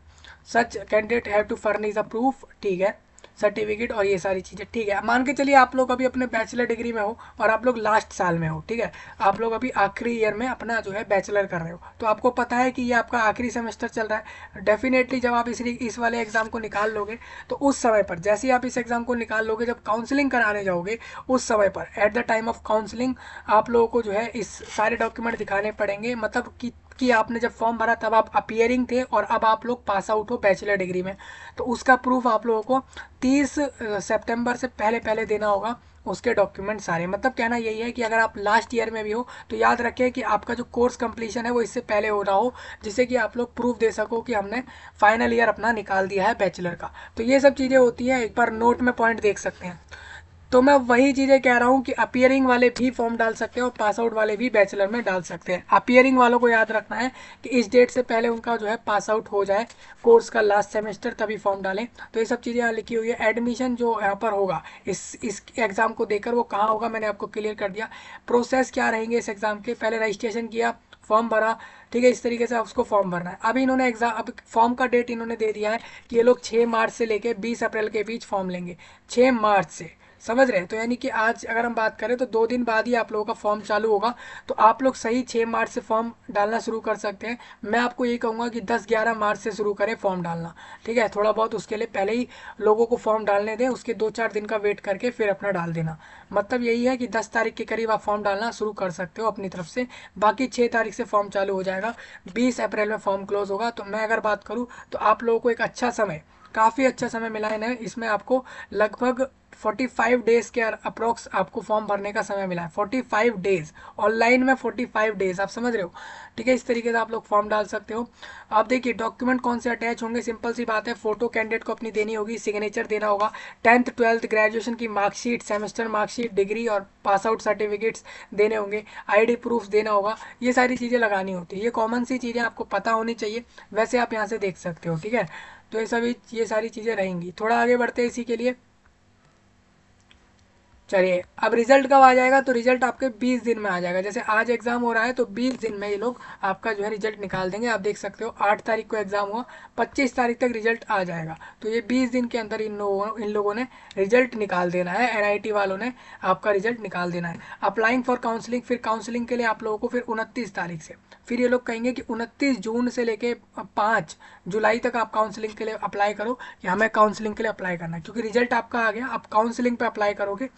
such candidate have to furnish a proof, ठीक है, सर्टिफिकेट और ये सारी चीज़ें, ठीक है। मान के चलिए आप लोग अभी अपने बैचलर डिग्री में हो और आप लोग लास्ट साल में हो, ठीक है, आप लोग अभी आखिरी ईयर में अपना जो है बैचलर कर रहे हो, तो आपको पता है कि ये आपका आखिरी सेमेस्टर चल रहा है। डेफिनेटली जब आप इस वाले एग्जाम को निकाल लोगे तो उस समय पर, जैसे ही आप इस एग्जाम को निकाल लोगे, जब काउंसलिंग कराने जाओगे उस समय पर at the time of counselling आप लोगों को जो है इस सारे डॉक्यूमेंट दिखाने पड़ेंगे। मतलब कि आपने जब फॉर्म भरा तब आप अपियरिंग थे और अब आप लोग पास आउट हो बैचलर डिग्री में, तो उसका प्रूफ आप लोगों को 30 सितंबर से पहले पहले देना होगा, उसके डॉक्यूमेंट सारे। मतलब कहना यही है कि अगर आप लास्ट ईयर में भी हो तो याद रखें कि आपका जो कोर्स कंप्लीशन है वो इससे पहले हो रहा हो, जिससे कि आप लोग प्रूफ दे सको कि हमने फाइनल ईयर अपना निकाल दिया है बैचलर का। तो ये सब चीज़ें होती हैं, एक बार नोट में पॉइंट देख सकते हैं। तो मैं वही चीज़ें कह रहा हूँ कि अपियरिंग वाले भी फॉर्म डाल सकते हैं और पास आउट वाले भी बैचलर में डाल सकते हैं। अपियरिंग वालों को याद रखना है कि इस डेट से पहले उनका जो है पास आउट हो जाए कोर्स का लास्ट सेमेस्टर, तभी फॉर्म डालें। तो ये सब चीज़ें यहाँ लिखी हुई है। एडमिशन जो यहाँ पर होगा इस एग्ज़ाम को देकर वो कहाँ होगा मैंने आपको क्लियर कर दिया। प्रोसेस क्या रहेंगे इस एग्ज़ाम के, पहले रजिस्ट्रेशन किया, फॉर्म भरा, ठीक है, इस तरीके से उसको फॉर्म भरना है। अभी इन्होंने एग्जाम, अब फॉर्म का डेट इन्होंने दे दिया है कि ये लोग 6 मार्च से लेके 20 अप्रैल के बीच फॉर्म लेंगे, 6 मार्च से, समझ रहे हैं। तो यानी कि आज अगर हम बात करें तो 2 दिन बाद ही आप लोगों का फॉर्म चालू होगा, तो आप लोग सही 6 मार्च से फॉर्म डालना शुरू कर सकते हैं। मैं आपको ये कहूँगा कि 10-11 मार्च से शुरू करें फॉर्म डालना, ठीक है। थोड़ा बहुत उसके लिए पहले ही लोगों को फॉर्म डालने दें, उसके 2-4 दिन का वेट करके फिर अपना डाल देना। मतलब यही है कि 10 तारीख के करीब आप फॉर्म डालना शुरू कर सकते हो अपनी तरफ से, बाकी 6 तारीख से फॉर्म चालू हो जाएगा, 20 अप्रैल में फॉर्म क्लोज होगा। तो मैं अगर बात करूँ तो आप लोगों को एक अच्छा समय, काफ़ी अच्छा समय मिला है इन्हें, इसमें आपको लगभग 45 डेज़ के अप्रोक्स आपको फॉर्म भरने का समय मिला है। 45 डेज़ ऑनलाइन में, 45 डेज़, आप समझ रहे हो, ठीक है। इस तरीके से आप लोग फॉर्म डाल सकते हो। आप देखिए डॉक्यूमेंट कौन से अटैच होंगे, सिंपल सी बात है, फोटो कैंडिडेट को अपनी देनी होगी, सिग्नेचर देना होगा, 10th 12th ग्रेजुएशन की मार्कशीट, सेमेस्टर मार्कशीट, डिग्री और पास आउट सर्टिफिकेट्स देने होंगे, आईडी प्रूफ देना होगा, ये सारी चीज़ें लगानी होती है। ये कॉमन सी चीज़ें आपको पता होनी चाहिए, वैसे आप यहाँ से देख सकते हो, ठीक है। तो ये सारी चीज़ें रहेंगी। थोड़ा आगे बढ़ते हैं इसी के लिए। चलिए, अब रिजल्ट कब आ जाएगा, तो रिजल्ट आपके 20 दिन में आ जाएगा। जैसे आज एग्जाम हो रहा है तो 20 दिन में ये लोग आपका जो है रिजल्ट निकाल देंगे। आप देख सकते हो 8 तारीख को एग्जाम हुआ, 25 तारीख तक रिजल्ट आ जाएगा। तो ये 20 दिन के अंदर इन लोगों ने रिजल्ट निकाल देना है, एनआईटी वालों ने आपका रिजल्ट निकाल देना है। अप्लाइंग फॉर काउंसलिंग, फिर काउंसलिंग के लिए आप लोगों को फिर 29 तारीख से, फिर ये लोग कहेंगे कि 29 जून से लेके 5 जुलाई तक आप काउंसलिंग के लिए अप्लाई करो कि हमें काउंसलिंग के लिए अप्लाई करना है, क्योंकि रिजल्ट आपका आ गया, आप काउंसलिंग पे अप्लाई करोगे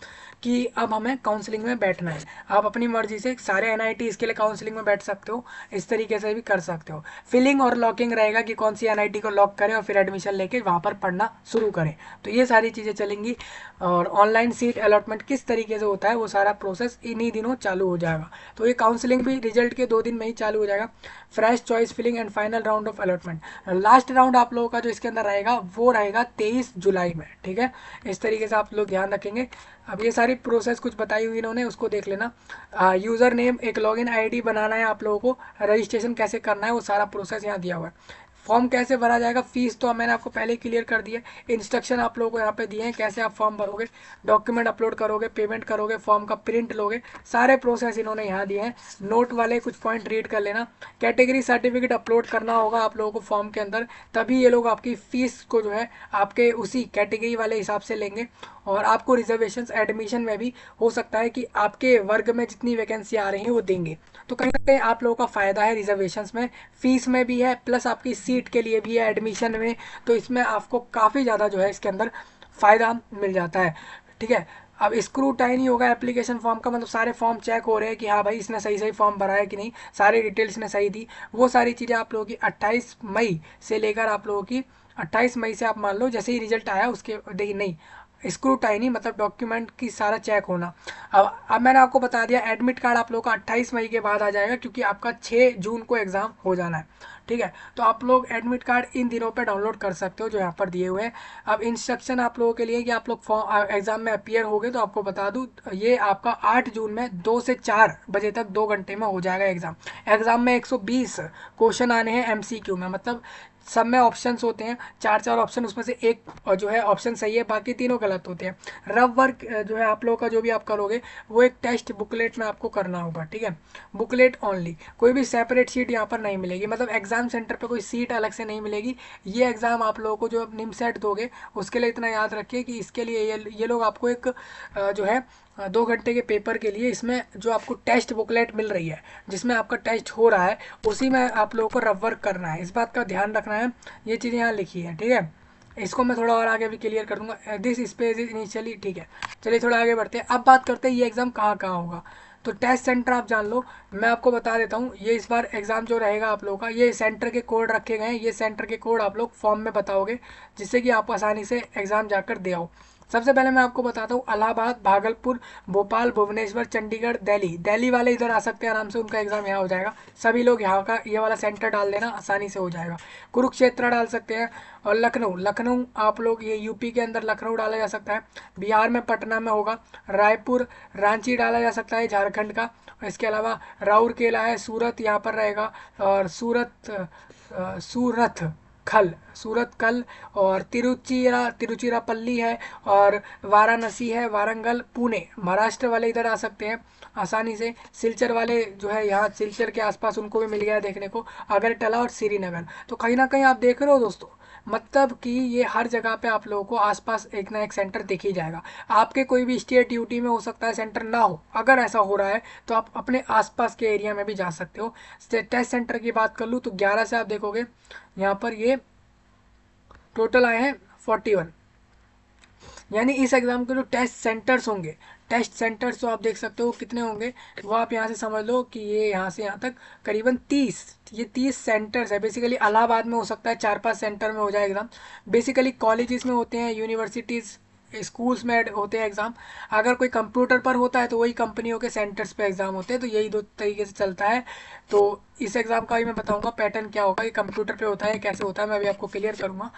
कि अब हमें काउंसलिंग में बैठना है। आप अपनी मर्जी से सारे एनआईटी इसके लिए काउंसलिंग में बैठ सकते हो, इस तरीके से भी कर सकते हो। फिलिंग और लॉकिंग रहेगा कि कौन सी एनआईटी को लॉक करें और फिर एडमिशन लेके वहाँ पर पढ़ना शुरू करें। तो ये सारी चीज़ें चलेंगी। और ऑनलाइन सीट अलॉटमेंट किस तरीके से होता है वो सारा प्रोसेस इन्हीं दिनों चालू हो जाएगा। तो ये काउंसलिंग भी रिजल्ट के 2 दिन में ही चालू हो जाएगा। Fresh choice filling and final round of allotment, last round आप लोगों का जो इसके अंदर रहेगा वो रहेगा 23 जुलाई में, ठीक है। इस तरीके से आप लोग ध्यान रखेंगे। अब ये सारी प्रोसेस कुछ बताई हुई इन्होंने, उसको देख लेना। यूज़र नेम, एक लॉगिन आईडी बनाना है आप लोगों को, रजिस्ट्रेशन कैसे करना है वो सारा प्रोसेस यहाँ दिया हुआ है। फॉर्म कैसे भरा जाएगा, फीस तो मैंने आपको पहले क्लियर कर दिया। इंस्ट्रक्शन आप लोगों को यहाँ पे दिए हैं कैसे आप फॉर्म भरोगे, डॉक्यूमेंट अपलोड करोगे, पेमेंट करोगे, फॉर्म का प्रिंट लोगे, सारे प्रोसेस इन्होंने यहाँ दिए हैं। नोट वाले कुछ पॉइंट रीड कर लेना। कैटेगरी सर्टिफिकेट अपलोड करना होगा आप लोगों को फॉर्म के अंदर, तभी ये लोग आपकी फ़ीस को जो है आपके उसी कैटेगरी वाले हिसाब से लेंगे। और आपको रिजर्वेशंस एडमिशन में भी हो सकता है कि आपके वर्ग में जितनी वैकेंसी आ रही हैं वो देंगे। तो कहीं ना कहीं आप लोगों का फ़ायदा है रिजर्वेशंस में, फीस में भी है, प्लस आपकी सीट के लिए भी है एडमिशन में। तो इसमें आपको काफ़ी ज़्यादा जो है इसके अंदर फ़ायदा मिल जाता है, ठीक है। अब स्क्रूटाइनी होगा एप्लीकेशन फॉर्म का, मतलब सारे फॉर्म चेक हो रहे हैं कि हाँ भाई इसने सही फॉर्म भरा है कि नहीं, सारी डिटेल्स ने सही दी। वो सारी चीज़ें आप लोगों की 28 मई से लेकर आप लोगों की 28 मई से, आप मान लो जैसे ही रिजल्ट आया उसके, देखिए नहीं, स्क्रूटाइनी मतलब डॉक्यूमेंट की सारा चेक होना। अब मैंने आपको बता दिया एडमिट कार्ड आप लोगों का 28 मई के बाद आ जाएगा, क्योंकि आपका 6 जून को एग्ज़ाम हो जाना है। ठीक है, तो आप लोग एडमिट कार्ड इन दिनों पे डाउनलोड कर सकते हो जो यहाँ पर दिए हुए हैं। अब इंस्ट्रक्शन आप लोगों के लिए कि आप लोग फॉर्म एग्ज़ाम में अपीयर हो गए, तो आपको बता दूँ ये आपका 8 जून में 2 से 4 बजे तक 2 घंटे में हो जाएगा एग्ज़ाम। एग्ज़ाम में 120 क्वेश्चन आने हैं एमसीक्यू में, मतलब सब में ऑप्शंस होते हैं, 4 ऑप्शन, उसमें से एक जो है ऑप्शन सही है, बाकी तीनों गलत होते हैं। रफ वर्क जो है आप लोगों का जो भी आप करोगे वो एक टेस्ट बुकलेट में आपको करना होगा। ठीक है, बुकलेट ओनली, कोई भी सेपरेट शीट यहाँ पर नहीं मिलेगी, मतलब एग्जाम सेंटर पे कोई सीट अलग से नहीं मिलेगी। ये एग्ज़ाम आप लोगों को जो निमसेट दोगे उसके लिए इतना याद रखिए कि इसके लिए ये लोग आपको एक जो है 2 घंटे के पेपर के लिए इसमें जो आपको टेस्ट बुकलेट मिल रही है जिसमें आपका टेस्ट हो रहा है उसी में आप लोगों को रफ वर्क करना है, इस बात का ध्यान रखना है। ये चीज़ें यहाँ लिखी है। ठीक है, इसको मैं थोड़ा और आगे भी क्लियर कर दूंगा, दिस स्पेस इज इनिशियली। ठीक है, चलिए थोड़ा आगे बढ़ते हैं। अब बात करते हैं ये एग्ज़ाम कहाँ कहाँ होगा। तो टेस्ट सेंटर आप जान लो, मैं आपको बता देता हूँ। ये इस बार एग्ज़ाम जो रहेगा आप लोगों का, ये सेंटर के कोड रखे गए हैं, ये सेंटर के कोड आप लोग फॉर्म में बताओगे जिससे कि आप आसानी से एग्ज़ाम जाकर दे आओ। सबसे पहले मैं आपको बताता हूँ इलाहाबाद, भागलपुर, भोपाल, भुवनेश्वर, चंडीगढ़, दिल्ली। दिल्ली वाले इधर आ सकते हैं आराम से, उनका एग्ज़ाम यहाँ हो जाएगा। सभी लोग यहाँ का ये वाला सेंटर डाल देना, आसानी से हो जाएगा। कुरुक्षेत्र डाल सकते हैं, और लखनऊ, लखनऊ आप लोग ये यूपी के अंदर लखनऊ डाला जा सकता है। बिहार में पटना में होगा। रायपुर, रांची डाला जा सकता है झारखंड का। इसके अलावा राउरकेला है, सूरत यहाँ पर रहेगा, और सूरत खल, सूरत कल, और तिरुचिरापल्ली है, और वाराणसी है, वारंगल, पुणे, महाराष्ट्र वाले इधर आ सकते हैं आसानी से। सिलचर वाले जो है यहाँ सिलचर के आसपास उनको भी मिल गया है देखने को, अगरतला और श्रीनगर। तो कहीं ना कहीं आप देख रहे हो दोस्तों, मतलब कि ये हर जगह पे आप लोगों को आसपास एक ना एक सेंटर दिख ही जाएगा। आपके कोई भी स्टेट यूटी में हो सकता है सेंटर ना हो, अगर ऐसा हो रहा है तो आप अपने आसपास के एरिया में भी जा सकते हो। टेस्ट सेंटर की बात कर लूँ तो 11 से आप देखोगे यहाँ पर ये टोटल आए हैं 41, यानी इस एग्ज़ाम के जो टेस्ट सेंटर्स होंगे, टेस्ट सेंटर्स तो आप देख सकते हो कितने होंगे, वो आप यहाँ से समझ लो कि ये यहाँ से यहाँ तक करीबन 30, ये 30 सेंटर्स है। बेसिकली इलाहाबाद में हो सकता है 4-5 सेंटर में हो जाए एग्ज़ाम। बेसिकली कॉलेजेस में होते हैं, यूनिवर्सिटीज़, स्कूल्स में होते हैं एग्ज़ाम। अगर कोई कंप्यूटर पर होता है तो वही कंपनियों के सेंटर्स पे एग्ज़ाम होते हैं। तो यही 2 तरीके से चलता है। तो इस एग्ज़ाम का भी मैं बताऊंगा पैटर्न क्या होगा, ये कंप्यूटर पे होता है कैसे होता है, मैं अभी आपको क्लियर करूंगा,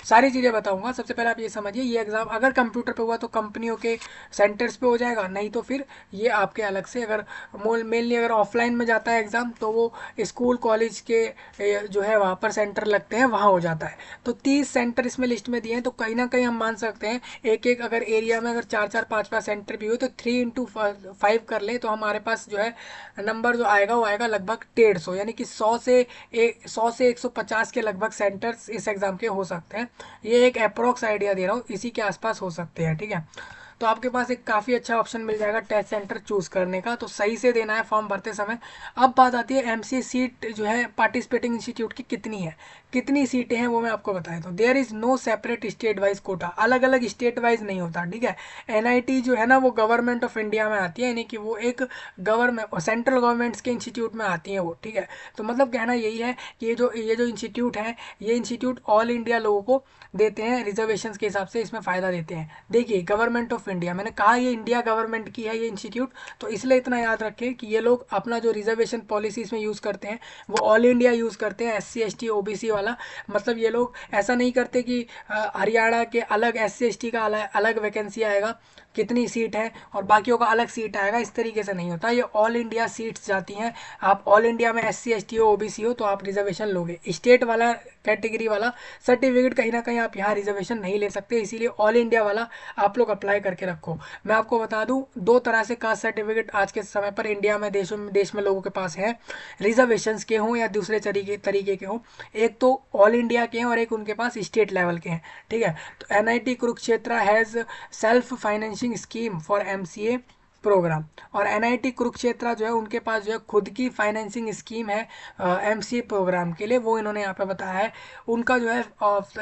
सारी चीज़ें बताऊंगा। सबसे पहले आप ये समझिए, ये एग्ज़ाम अगर कंप्यूटर पे हुआ तो कंपनियों के सेंटर्स पे हो जाएगा, नहीं तो फिर ये आपके अलग से, अगर मेनली अगर ऑफलाइन में जाता है एग्ज़ाम तो वो स्कूल कॉलेज के जो है वहाँ पर सेंटर लगते हैं, वहाँ हो जाता है। तो 30 सेंटर इसमें लिस्ट में दिए हैं, तो कहीं ना कहीं हम मान सकते हैं एक एक अगर एरिया में अगर 4-4, 5-5 सेंटर भी हो तो 3 × 5 कर ले तो हमारे पास जो है नंबर जो आएगा वो आएगा लगभग 150, यानी कि 100 से 150 के लगभग सेंटर्स इस एग्ज़ाम के हो सकते हैं। ये एक अप्रोक्स आइडिया दे रहा हूँ, इसी के आसपास हो सकते हैं। ठीक है, तो आपके पास एक काफ़ी अच्छा ऑप्शन मिल जाएगा टेस्ट सेंटर चूज़ करने का, तो सही से देना है फॉर्म भरते समय। अब बात आती है एमसीए सीट जो है पार्टिसिपेटिंग इंस्टीट्यूट की कितनी है, कितनी सीटें हैं वो मैं आपको बताया। तो there is no separate state wise quota, अलग अलग स्टेट वाइज नहीं होता। ठीक है, एनआईटी जो है ना वो गवर्नमेंट ऑफ इंडिया में आती है, यानी कि वो एक गवर्नमेंट सेंट्रल गवर्नमेंट्स के इंस्टीट्यूट में आती है वो। ठीक है, तो मतलब कहना यही है कि ये जो इंस्टीट्यूट है, ये इंस्टीट्यूट ऑल इंडिया लोगों को देते हैं, रिजर्वेशन के हिसाब से इसमें फ़ायदा देते हैं। देखिए गवर्नमेंट ऑफ इंडिया, मैंने कहा ये इंडिया गवर्नमेंट की है ये इंस्टीट्यूट, तो इसलिए इतना याद रखें कि ये लोग अपना जो रिजर्वेशन पॉलिसी इसमें यूज़ करते हैं वो ऑल इंडिया यूज़ करते हैं, SC ST OBC वाला। मतलब ये लोग ऐसा नहीं करते कि हरियाणा के अलग SC ST का अलग वैकेंसी आएगा, कितनी सीट है, और बाकियों का अलग सीट आएगा, इस तरीके से नहीं होता। ये ऑल इंडिया सीट्स जाती हैं। आप ऑल इंडिया में SC ST हो OBC हो तो आप रिजर्वेशन लोगे। स्टेट वाला कैटेगरी वाला सर्टिफिकेट कहीं ना कहीं आप यहाँ रिजर्वेशन नहीं ले सकते, इसीलिए ऑल इंडिया वाला आप लोग अप्लाई करके रखो। मैं आपको बता दूं 2 तरह से कास्ट सर्टिफिकेट आज के समय पर इंडिया में देश में लोगों के पास है, रिजर्वेशंस के हों या दूसरे तरीके के हों। एक तो ऑल इंडिया के हैं और एक उनके पास स्टेट लेवल के हैं। ठीक है, तो NIT Kurukshetra has self financing scheme for MCA program. और एनआईटी कुरुक्षेत्र जो है उनके पास जो है खुद की फाइनेंसिंग स्कीम है एमसीए प्रोग्राम के लिए, वो इन्होंने यहाँ पे बताया है। उनका जो है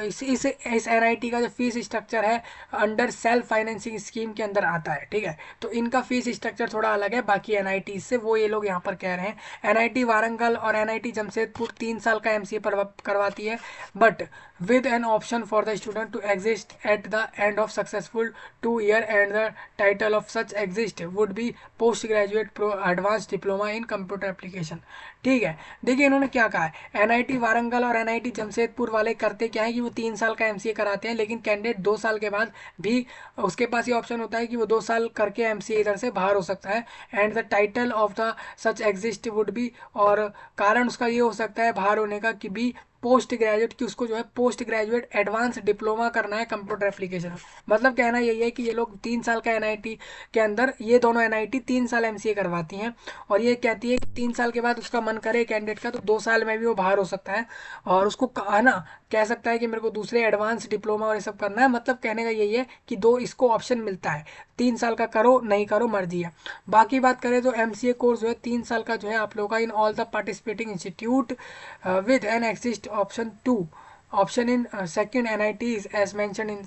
इस एनआईटी का जो फीस स्ट्रक्चर है अंडर सेल्फ फाइनेंसिंग स्कीम के अंदर आता है, ठीक है। तो इनका फीस स्ट्रक्चर थोड़ा अलग है बाकी एनआईटी से, वो ये लोग यहाँ पर कह रहे हैं। एनआईटी वारंगल और एनआईटी जमशेदपुर 3 साल का एमसीए करवाती है, but with an option for the student to exist at the end of successful 2 year, and the title of such exist would be postgraduate pro advanced diploma in computer application। ठीक है, देखिए इन्होंने क्या कहा है, NIT Warangal और NIT Jamshedpur वाले करते क्या है कि वो 3 साल का एमसीए कराते हैं, लेकिन कैंडिडेट 2 साल के बाद भी उसके पास ये ऑप्शन होता है कि वो 2 साल करके एमसीए इधर से बाहर हो सकता है। And the title of the such exist would be, और कारण उसका ये हो सकता है बाहर होने का कि बी पोस्ट ग्रेजुएट, कि उसको जो है पोस्ट ग्रेजुएट एडवांस डिप्लोमा करना है कंप्यूटर एप्लीकेशन। मतलब कहना यही है कि ये लोग 3 साल का एनआईटी के अंदर, ये दोनों एनआईटी 3 साल एमसीए करवाती हैं, और ये कहती है कि 3 साल के बाद उसका मन करे कैंडिडेट का तो 2 साल में भी वो बाहर हो सकता है, और उसको है ना कह सकता है कि मेरे को दूसरे एडवांस डिप्लोमा और ये सब करना है। मतलब कहने का यही है कि दो इसको ऑप्शन मिलता है, 3 साल का करो नहीं करो मर्जी है। बाकी बात करें तो एमसीए कोर्स जो है 3 साल का जो है आप लोगों का in all the participating institute with an exist option 2 option in second NITs as mentioned in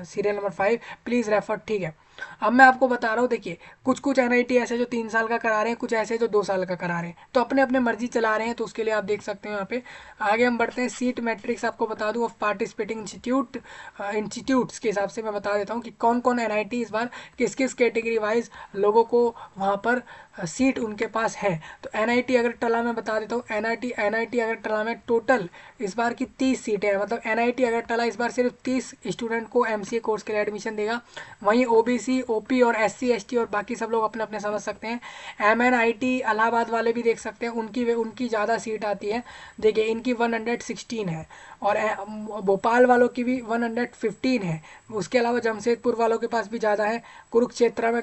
serial number 5 please refer। ठीक है, अब मैं आपको बता रहा हूँ, देखिए कुछ कुछ एनआईटी ऐसे जो 3 साल का करा रहे हैं, कुछ ऐसे जो 2 साल का करा रहे हैं, तो अपने अपने मर्जी चला रहे हैं, तो उसके लिए आप देख सकते हैं यहाँ पे। आगे हम बढ़ते हैं, सीट मैट्रिक्स आपको बता दूँ ऑफ पार्टिसिपेटिंग इंस्टीट्यूट्स के हिसाब से मैं बता देता हूँ कि कौन कौन एनआईटी इस बार किस किस कैटेगरी वाइज लोगों को वहाँ पर सीट उनके पास है। तो एनआईटी अगरतला में बता देता हूँ, एनआईटी अगरतला में टोटल इस बार की 30 सीटें हैं, मतलब एनआईटी अगरतला इस बार सिर्फ 30 स्टूडेंट को एमसीए कोर्स के लिए एडमिशन देगा। वहीं ओबीसी, ओपी और एससी, एसटी और बाकी सब लोग अपने अपने समझ सकते हैं। एमएनआईटी इलाहाबाद वाले भी देख सकते हैं, उनकी ज़्यादा सीट आती है, देखिए इनकी 116 है, और भोपाल वालों की भी 115 है। उसके अलावा जमशेदपुर वालों के पास भी ज़्यादा है, कुरुक्षेत्र में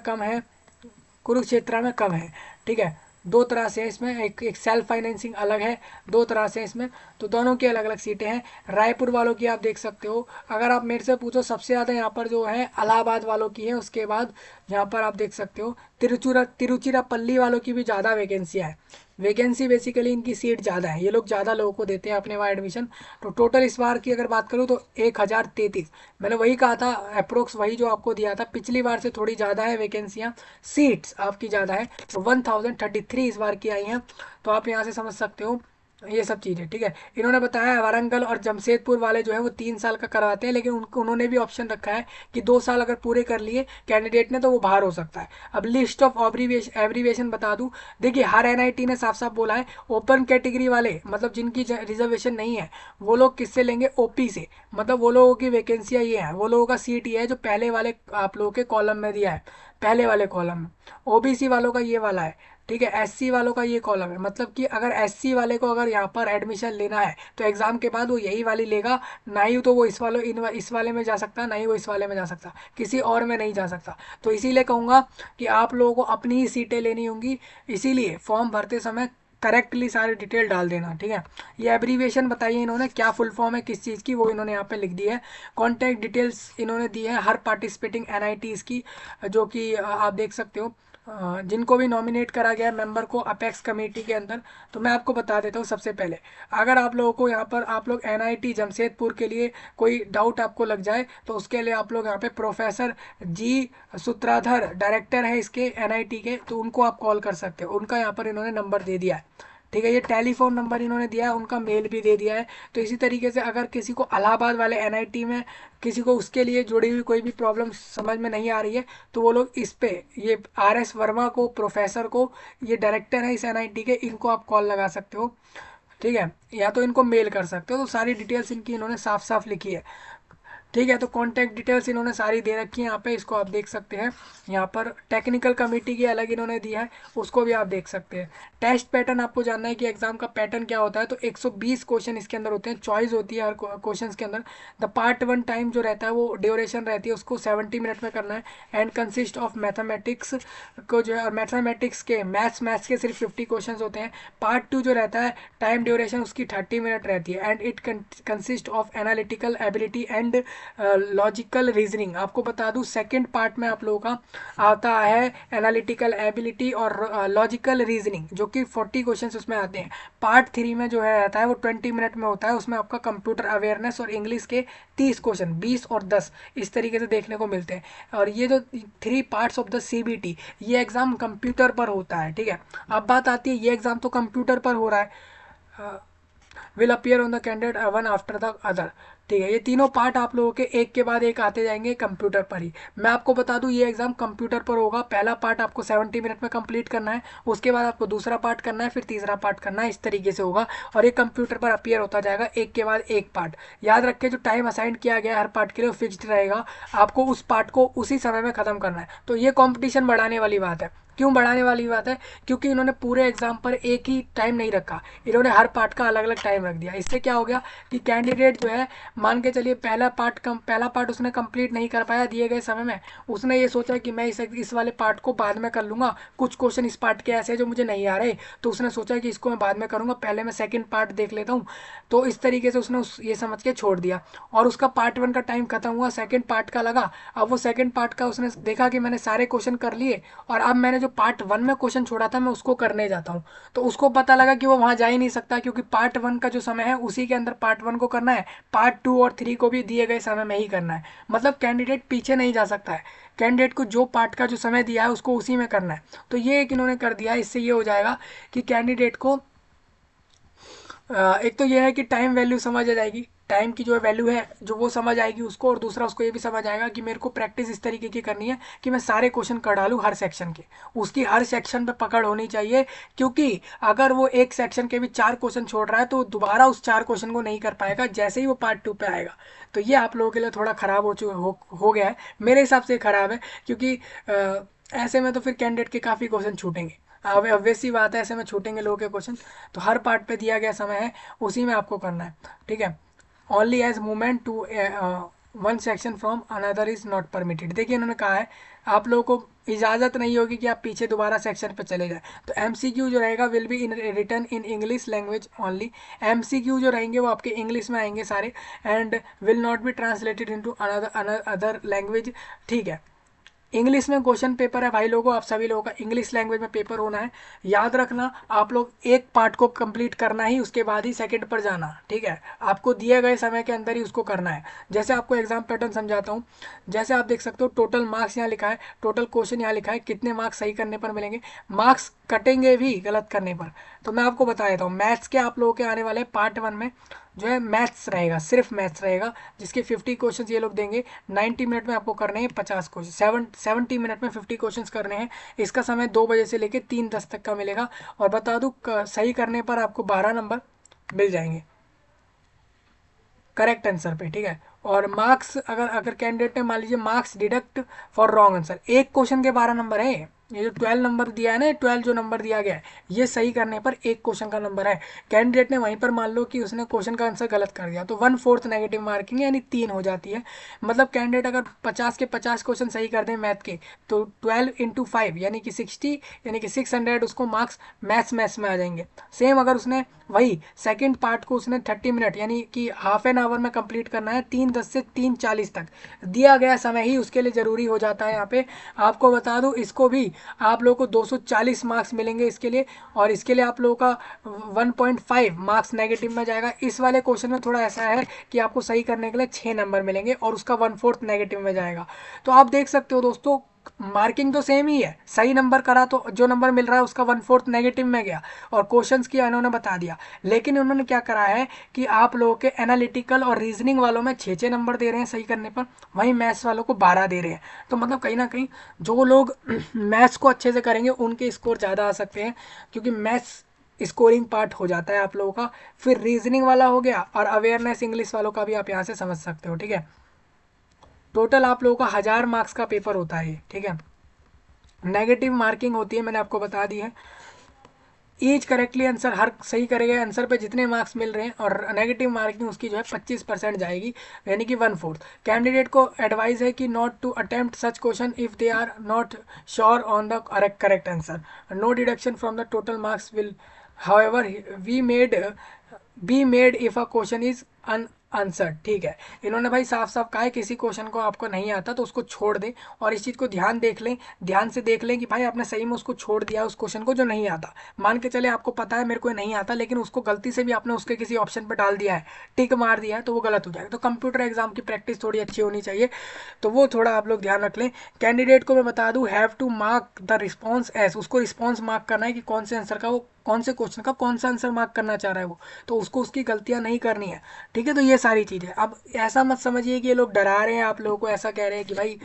कम है, ठीक है। दो तरह से इसमें एक सेल्फ फाइनेंसिंग अलग है, दो तरह से इसमें, तो दोनों की अलग अलग सीटें हैं। रायपुर वालों की आप देख सकते हो, अगर आप मेरे से पूछो सबसे ज़्यादा यहाँ पर जो है इलाहाबाद वालों की है, उसके बाद यहाँ पर आप देख सकते हो तिरुचिरापल्ली वालों की भी ज़्यादा वैकेंसियाँ है। वैकेंसी बेसिकली इनकी सीट ज़्यादा है, ये लोग ज़्यादा लोगों को देते हैं अपने वहाँ एडमिशन। तो टोटल इस बार की अगर बात करूँ तो 1033, मैंने वही कहा था अप्रोक्स, वही जो आपको दिया था, पिछली बार से थोड़ी ज़्यादा है वैकेंसियाँ, सीट्स आपकी ज़्यादा है, तो 1033 इस बार की आई हैं। तो आप यहाँ से समझ सकते हो ये सब चीज़ें, ठीक है। इन्होंने बताया वारंगल और जमशेदपुर वाले जो है वो 3 साल का करवाते हैं, लेकिन उन्होंने भी ऑप्शन रखा है कि 2 साल अगर पूरे कर लिए कैंडिडेट ने तो वो बाहर हो सकता है। अब लिस्ट ऑफ एब्रीविएशन बता दूं, देखिए हर एनआईटी ने साफ साफ बोला है ओपन कैटेगरी वाले, मतलब जिनकी रिजर्वेशन नहीं है, वो लोग किससे लेंगे, ओपी से। मतलब वो लोगों की वैकेंसियाँ ये है, वो लोगों का सीट ये है जो पहले वाले आप लोगों के कॉलम में दिया है, पहले वाले कॉलम में। ओबीसी वालों का ये वाला है, ठीक है। एससी वालों का ये कॉलम है, मतलब कि अगर एससी वाले को अगर यहाँ पर एडमिशन लेना है तो एग्जाम के बाद वो यही वाली लेगा, ना ही तो वो इस वाले में जा सकता, ना ही वो इस वाले में जा सकता, किसी और में नहीं जा सकता। तो इसीलिए कहूँगा कि आप लोगों को अपनी ही सीटें लेनी होंगी, इसीलिए फॉर्म भरते समय करेक्टली सारी डिटेल डाल देना, ठीक है। ये एब्रीविएशन बताइए इन्होंने क्या फुल फॉर्म है किस चीज़ की, वो इन्होंने यहाँ पे लिख दी है। कॉन्टैक्ट डिटेल्स इन्होंने दी है हर पार्टिसिपेटिंग एनआईटीज़ की, जो कि आप देख सकते हो जिनको भी नॉमिनेट करा गया मेंबर को अपेक्स कमेटी के अंदर। तो मैं आपको बता देता हूँ, सबसे पहले अगर आप लोगों को यहाँ पर आप लोग एनआईटी जमशेदपुर के लिए कोई डाउट आपको लग जाए तो उसके लिए आप लोग यहाँ पे प्रोफेसर जी सूत्राधर डायरेक्टर है इसके एनआईटी के, तो उनको आप कॉल कर सकते हो, उनका यहाँ पर इन्होंने नंबर दे दिया है, ठीक है। ये टेलीफोन नंबर इन्होंने दिया है, उनका मेल भी दे दिया है। तो इसी तरीके से अगर किसी को इलाहाबाद वाले एनआईटी में किसी को उसके लिए जुड़ी हुई कोई भी प्रॉब्लम समझ में नहीं आ रही है, तो वो लोग इस पे ये आरएस वर्मा को, प्रोफेसर को, ये डायरेक्टर है इस एनआईटी के, इनको आप कॉल लगा सकते हो, ठीक है, या तो इनको मेल कर सकते हो। तो सारी डिटेल्स इनकी इन्होंने साफ साफ लिखी है, ठीक है। तो कॉन्टैक्ट डिटेल्स इन्होंने सारी दे रखी है यहाँ पे, इसको आप देख सकते हैं। यहाँ पर टेक्निकल कमेटी की अलग इन्होंने दी है, उसको भी आप देख सकते हैं। टेस्ट पैटर्न आपको जानना है कि एग्जाम का पैटर्न क्या होता है, तो 120 क्वेश्चन इसके अंदर होते हैं, चॉइस होती है हर क्वेश्चन के अंदर। द पार्ट 1 टाइम जो रहता है वो ड्यूरेशन रहती है, उसको 70 मिनट में करना है, एंड कंसिस्ट ऑफ मैथमेटिक्स को जो है, और मैथमेटिक्स के मैथ्स के सिर्फ 50 क्वेश्चन होते हैं। पार्ट 2 जो रहता है टाइम ड्यूरेशन उसकी 30 मिनट रहती है, and it consist of analytical ability and logical reasoning. आपको बता दूं सेकंड पार्ट में आप लोगों का आता है एनालिटिकल एबिलिटी और लॉजिकल रीजनिंग, जो कि 40 क्वेश्चन उसमें आते हैं। पार्ट 3 में जो है आता है वो 20 मिनट में होता है, उसमें आपका कंप्यूटर अवेयरनेस और इंग्लिश के 30 क्वेश्चन 20 और 10 इस तरीके से देखने को मिलते हैं। और ये जो 3 पार्ट्स ऑफ द सीबीटी, ये एग्ज़ाम कंप्यूटर पर होता है, ठीक है। अब बात आती है ये एग्ज़ाम तो कंप्यूटर पर हो रहा है, will appear on the candidate one after the other, ठीक है। ये तीनों पार्ट आप लोगों के एक के बाद एक आते जाएंगे कंप्यूटर पर ही। मैं आपको बता दूं ये एग्जाम कंप्यूटर पर होगा। पहला पार्ट आपको 70 मिनट में कंप्लीट करना है, उसके बाद आपको दूसरा पार्ट करना है, फिर तीसरा पार्ट करना है, इस तरीके से होगा। और ये कंप्यूटर पर अपियर होता जाएगा एक के बाद एक पार्ट। याद रखिए जो टाइम असाइन किया गया हर पार्ट के लिए वो फिक्स्ड रहेगा, आपको उस पार्ट को उसी समय में ख़त्म करना है। तो ये कॉम्पिटिशन बढ़ाने वाली बात है। क्यों बढ़ाने वाली बात है? क्योंकि इन्होंने पूरे एग्जाम पर एक ही टाइम नहीं रखा, इन्होंने हर पार्ट का अलग अलग टाइम रख दिया। इससे क्या हो गया कि कैंडिडेट जो है, मान के चलिए पहला पार्ट उसने कंप्लीट नहीं कर पाया दिए गए समय में, उसने ये सोचा कि मैं इस वाले पार्ट को बाद में कर लूँगा, कुछ क्वेश्चन इस पार्ट के ऐसे जो मुझे नहीं आ रहे, तो उसने सोचा कि इसको मैं बाद में करूँगा, पहले मैं सेकेंड पार्ट देख लेता हूँ। तो इस तरीके से उसने ये समझ के छोड़ दिया और उसका पार्ट 1 का टाइम खत्म हुआ, सेकेंड पार्ट का लगा। अब वो सेकेंड पार्ट का उसने देखा कि मैंने सारे क्वेश्चन कर लिए और अब मैंने जो पार्ट 1 में क्वेश्चन छोड़ा था मैं उसको करने जाता हूँ। तो उसको पता लगा कि वो वहाँ जा ही नहीं सकता, क्योंकि पार्ट 1 का जो समय है उसी के अंदर पार्ट 1 को करना है, पार्ट 2 और 3 को भी दिए गए समय में ही करना है। मतलब कैंडिडेट पीछे नहीं जा सकता है, कैंडिडेट को जो पार्ट का जो समय दिया है उसको उसी में करना है। तो ये एक इन्होंने कर दिया। इससे ये हो जाएगा कि कैंडिडेट को एक तो ये है कि टाइम वैल्यू समझ आ जाएगी, टाइम की जो वैल्यू है जो वो समझ आएगी उसको, और दूसरा उसको ये भी समझ आएगा कि मेरे को प्रैक्टिस इस तरीके की करनी है कि मैं सारे क्वेश्चन कर डालूँ हर सेक्शन के, उसकी हर सेक्शन पे पकड़ होनी चाहिए। क्योंकि अगर वो एक सेक्शन के भी 4 क्वेश्चन छोड़ रहा है तो दोबारा उस 4 क्वेश्चन को नहीं कर पाएगा जैसे ही वो पार्ट 2 पे आएगा। तो ये आप लोगों के लिए थोड़ा ख़राब हो गया है, मेरे हिसाब से ख़राब है, क्योंकि ऐसे में तो फिर कैंडिडेट के काफ़ी क्वेश्चन छूटेंगे। अब ऑब्वियस सी बात है, ऐसे में छूटेंगे लोगों के क्वेश्चन। तो हर पार्ट पे दिया गया समय है उसी में आपको करना है, ठीक है। Only as movement to one section from another is not permitted. देखिए इन्होंने कहा है आप लोगों को इजाज़त नहीं होगी कि आप पीछे दोबारा सेक्शन पे चले जाए। तो एमसीक्यू जो रहेगा will be in return in English language only. MCQ जो रहेंगे वो आपके इंग्लिश में आएंगे सारे, and will not be translated into other language, ठीक है। इंग्लिश में क्वेश्चन पेपर है भाई लोगों, आप सभी लोगों का इंग्लिश लैंग्वेज में पेपर होना है। याद रखना आप लोग एक पार्ट को कंप्लीट करना ही, उसके बाद ही सेकंड पर जाना, ठीक है। आपको दिए गए समय के अंदर ही उसको करना है। जैसे आपको एग्जाम पैटर्न समझाता हूँ, जैसे आप देख सकते हो टोटल मार्क्स यहाँ लिखा है, टोटल क्वेश्चन यहाँ लिखा है, कितने मार्क्स सही करने पर मिलेंगे, मार्क्स कटेंगे भी गलत करने पर। तो मैं आपको बता देता हूँ मैथ्स के आप लोगों के आने वाले पार्ट 1 में जो है मैथ्स रहेगा, सिर्फ मैथ्स रहेगा, जिसके 50 क्वेश्चन ये लोग देंगे। 90 मिनट में आपको करने हैं 50 क्वेश्चन, 70 मिनट में 50 क्वेश्चन करने हैं। इसका समय 2 बजे से लेकर 3:10 तक का मिलेगा। और बता दूँ सही करने पर आपको 12 नंबर मिल जाएंगे करेक्ट आंसर पे, ठीक है। और मार्क्स अगर कैंडिडेट ने मान लीजिए marks deduct for wrong answer, एक क्वेश्चन के 12 नंबर है। ये जो 12 नंबर दिया है ना, 12 जो नंबर दिया गया है ये सही करने पर एक क्वेश्चन का नंबर है। कैंडिडेट ने वहीं पर मान लो कि उसने क्वेश्चन का आंसर गलत कर दिया तो 1/4 नेगेटिव मार्किंग यानी 3 हो जाती है। मतलब कैंडिडेट अगर 50 के 50 क्वेश्चन सही कर दें मैथ के तो 12 × 5 यानी कि 60 यानी कि 600 उसको मार्क्स मैथ्स में आ जाएंगे। सेम अगर उसने वही सेकंड पार्ट को उसने 30 मिनट यानी कि हाफ एन आवर में कंप्लीट करना है, 3:10 से 3:40 तक दिया गया समय ही उसके लिए ज़रूरी हो जाता है। यहाँ पे आपको बता दूँ इसको भी आप लोगों को 240 मार्क्स मिलेंगे इसके लिए, और इसके लिए आप लोगों का 1.5 मार्क्स नेगेटिव में जाएगा। इस वाले क्वेश्चन में थोड़ा ऐसा है कि आपको सही करने के लिए 6 नंबर मिलेंगे और उसका 1/4 नेगेटिव में जाएगा। तो आप देख सकते हो दोस्तों मार्किंग तो सेम ही है, सही नंबर करा तो जो नंबर मिल रहा है उसका 1/4 नेगेटिव में गया और क्वेश्चंस की इन्होंने बता दिया। लेकिन उन्होंने क्या करा है कि आप लोगों के एनालिटिकल और रीजनिंग वालों में 6 नंबर दे रहे हैं सही करने पर, वहीं मैथ्स वालों को 12 दे रहे हैं। तो मतलब कहीं ना कहीं जो लोग मैथ्स को अच्छे से करेंगे उनके स्कोर ज़्यादा आ सकते हैं, क्योंकि मैथ्स स्कोरिंग पार्ट हो जाता है आप लोगों का। फिर रीजनिंग वाला हो गया और अवेयरनेस इंग्लिश वालों का भी आप यहाँ से समझ सकते हो, ठीक है। टोटल आप लोगों का 1000 मार्क्स का पेपर होता है, ठीक है। नेगेटिव मार्किंग होती है मैंने आपको बता दी है। ईच करेक्टली आंसर, हर सही करेगा आंसर पे जितने मार्क्स मिल रहे हैं, और नेगेटिव मार्किंग उसकी जो है 25% जाएगी यानी कि 1/4। कैंडिडेट को एडवाइस है कि not to attempt such question if they are not sure on the correct answer. No deduction from the total marks will however be made if a question is answer. ठीक है, इन्होंने भाई साफ साफ कहा है किसी क्वेश्चन को आपको नहीं आता तो उसको छोड़ दें, और इस चीज़ को ध्यान से देख लें कि भाई आपने सही में उसको छोड़ दिया उस क्वेश्चन को जो नहीं आता। मान के चले आपको पता है मेरे को ये नहीं आता, लेकिन उसको गलती से भी आपने उसके किसी ऑप्शन पर डाल दिया है, टिक मार दिया है, तो वो गलत हो जाएगा। तो कंप्यूटर एग्जाम की प्रैक्टिस थोड़ी अच्छी होनी चाहिए, तो वो थोड़ा आप लोग ध्यान रख लें। कैंडिडेट को मैं बता दूं, have to mark the responses, उसको रिस्पॉन्स मार्क करना है कि कौन से आंसर का वो, कौन से क्वेश्चन का कौन सा आंसर मार्क करना चाह रहा है वो, तो उसको उसकी गलतियां नहीं करनी है। ठीक है, तो ये सारी चीज़ें। अब ऐसा मत समझिए कि ये लोग डरा रहे हैं आप लोगों को, ऐसा कह रहे हैं कि भाई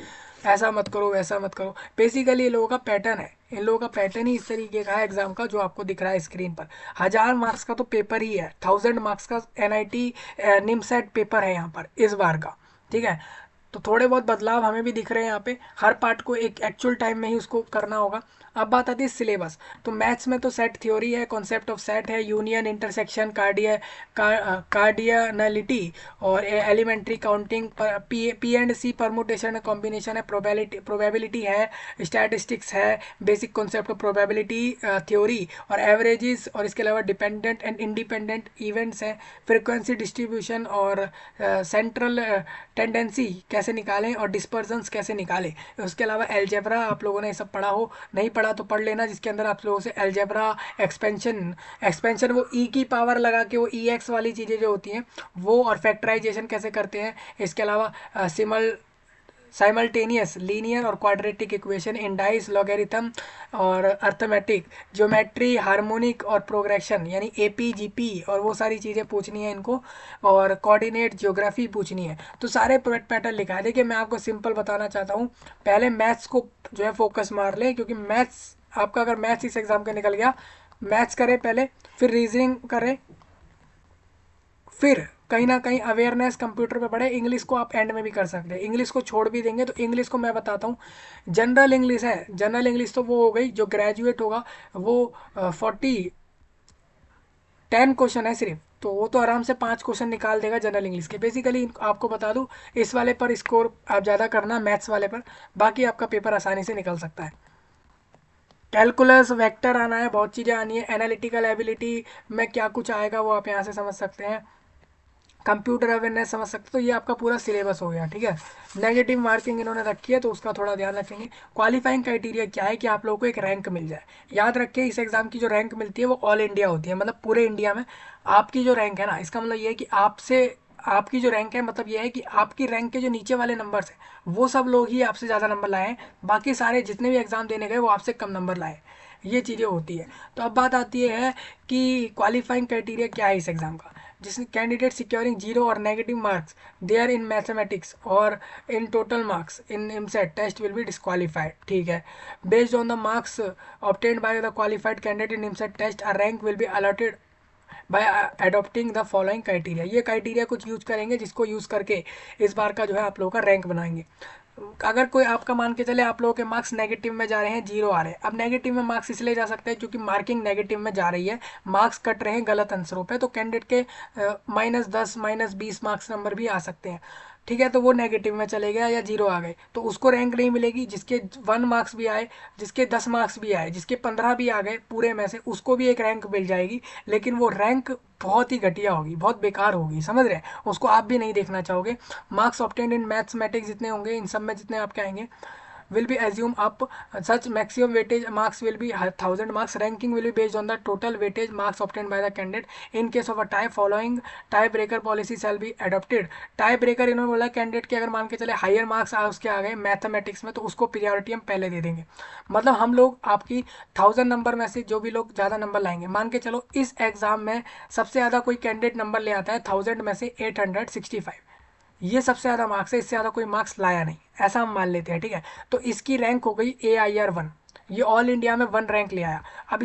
ऐसा मत करो वैसा मत करो। बेसिकली ये लोगों का पैटर्न है, इन लोगों का पैटर्न ही इस तरीके का है एग्जाम का जो आपको दिख रहा है स्क्रीन पर। 1000 मार्क्स का तो पेपर ही है, 1000 मार्क्स का NIT निमसेट पेपर है यहाँ पर इस बार का। ठीक है, तो थोड़े बहुत बदलाव हमें भी दिख रहे हैं यहाँ पे, हर पार्ट को एक एक्चुअल टाइम में ही उसको करना होगा। अब बात आती है सिलेबस। तो मैथ्स में तो सेट थ्योरी है, कॉन्सेप्ट ऑफ सेट है, यूनियन, इंटरसेक्शन, कार्डियनलिटी और elementary counting, P&C permutation combination है, प्रोबेबिलिटी है, स्टैटिस्टिक्स है, basic concept of probability theory और एवरेजेस, और इसके अलावा डिपेंडेंट एंड इंडिपेंडेंट इवेंट्स हैं, फ्रिक्वेंसी डिस्ट्रीब्यूशन और सेंट्रल टेंडेंसी कैसे निकालें और डिस्पर्जन्स कैसे निकालें। उसके अलावा एलजेब्रा आप लोगों ने ये सब पढ़ा हो, नहीं पढ़ा तो पढ़ लेना, जिसके अंदर आप लोगों से एलजेब्रा, एक्सपेंशन वो ई की पावर लगा के वो EX वाली चीज़ें जो होती हैं वो, और फैक्टराइजेशन कैसे करते हैं। इसके अलावा साइमल्टेनियस लीनियर और क्वाड्रेटिक इक्वेशन, इंडाइस, लॉगरिथम और अर्थमेटिक, ज्योमेट्री, हार्मोनिक और प्रोग्रेशन यानी APGP और वो सारी चीज़ें पूछनी है इनको, और कोऑर्डिनेट ज्योग्राफी पूछनी है। तो सारे पैटर्न लिखा है। देखिए मैं आपको सिंपल बताना चाहता हूँ, पहले मैथ्स को जो है फोकस मार ले, क्योंकि मैथ्स आपका, अगर मैथ्स इस एग्जाम का निकल गया, मैथ्स करें पहले, फिर रीजनिंग करें, फिर कहीं ना कहीं अवेयरनेस कंप्यूटर पे बढ़े। इंग्लिश को आप एंड में भी कर सकते हैं, इंग्लिश को छोड़ भी देंगे तो इंग्लिश को मैं बताता हूँ। जनरल इंग्लिश है, जनरल इंग्लिश तो वो हो गई, जो ग्रेजुएट होगा वो 10 क्वेश्चन है सिर्फ, तो वो तो आराम से 5 क्वेश्चन निकाल देगा जनरल इंग्लिश के। बेसिकली आपको बता दूँ, इस वाले पर स्कोर आप ज़्यादा करना, मैथ्स वाले पर, बाकी आपका पेपर आसानी से निकल सकता है। कैलकुलस, वेक्टर आना है, बहुत चीज़ें आनी है, एनालिटिकल एबिलिटी में क्या कुछ आएगा वो आप यहाँ से समझ सकते हैं, कंप्यूटर अवेयरनेस समझ सकते, तो ये आपका पूरा सिलेबस हो गया। ठीक है, नेगेटिव मार्किंग इन्होंने रखी है तो उसका थोड़ा ध्यान रखेंगे। क्वालिफाइंग क्राइटेरिया क्या है कि आप लोगों को एक रैंक मिल जाए। याद रखिए इस एग्ज़ाम की जो रैंक मिलती है वो ऑल इंडिया होती है, मतलब पूरे इंडिया में आपकी जो रैंक है ना, इसका मतलब ये है कि आपसे, आपकी जो रैंक है मतलब ये है कि आपकी रैंक के जो नीचे वाले नंबर्स हैं वो सब लोग ही आपसे ज़्यादा नंबर लाए हैं, बाकी सारे जितने भी एग्ज़ाम देने गए वो आपसे कम नंबर लाए, ये चीज़ें होती है। तो अब बात आती है कि क्वालिफाइंग क्राइटेरिया क्या है इस एग्ज़ाम का, जिसमें कैंडिडेट सिक्योरिंग 0 और negative marks there in mathematics और in total marks in EAMCET test will be disqualified. ठीक है, based on the marks obtained by the qualified candidate in EAMCET test a rank will be allotted by adopting the following criteria. ये criteria कुछ use करेंगे जिसको use करके इस बार का जो है आप लोगों का रैंक बनाएंगे। अगर कोई आपका मान के चले आप लोगों के मार्क्स नेगेटिव में जा रहे हैं, 0 आ रहे हैं, अब नेगेटिव में मार्क्स इसलिए जा सकते हैं क्योंकि मार्किंग नेगेटिव में जा रही है, मार्क्स कट रहे हैं गलत आंसरों पे, तो कैंडिडेट के -10 -20 मार्क्स नंबर भी आ सकते हैं। ठीक है, तो वो नेगेटिव में चले गया या 0 आ गए तो उसको रैंक नहीं मिलेगी। जिसके 1 मार्क्स भी आए, जिसके 10 मार्क्स भी आए, जिसके 15 भी आ गए पूरे में से, उसको भी एक रैंक मिल जाएगी, लेकिन वो रैंक बहुत ही घटिया होगी, बहुत बेकार होगी, समझ रहे हैं, उसको आप भी नहीं देखना चाहोगे। मार्क्स ऑब्टेन्ड इन मैथमेटिक्स जितने होंगे, इन सब में जितने आपके आएंगे, will be assume up such maximum weightage marks will be 1000 marks. Ranking will be based on the total weightage marks obtained by the candidate in case of a tie following tie breaker policy shall be adopted. tie breaker इन्होंने बोला candidate के अगर मान के चले higher marks उसके आ गए mathematics में तो उसको प्रियोरिटी हम पहले दे देंगे। मतलब हम लोग आपकी 1000 नंबर में से जो भी लोग ज़्यादा नंबर लाएंगे, मान के चलो इस एग्जाम में सबसे ज़्यादा कोई कैंडिडेट नंबर ले आता है 1000 में से 865, ये सबसे ज़्यादा मार्क्स है, इससे ज़्यादा कोई मार्क्स लाया नहीं, ऐसा हम मान लेते हैं। ठीक है, तो इसकी रैंक हो गई AIR 1, ये ऑल इंडिया में 1 रैंक ले आया। अब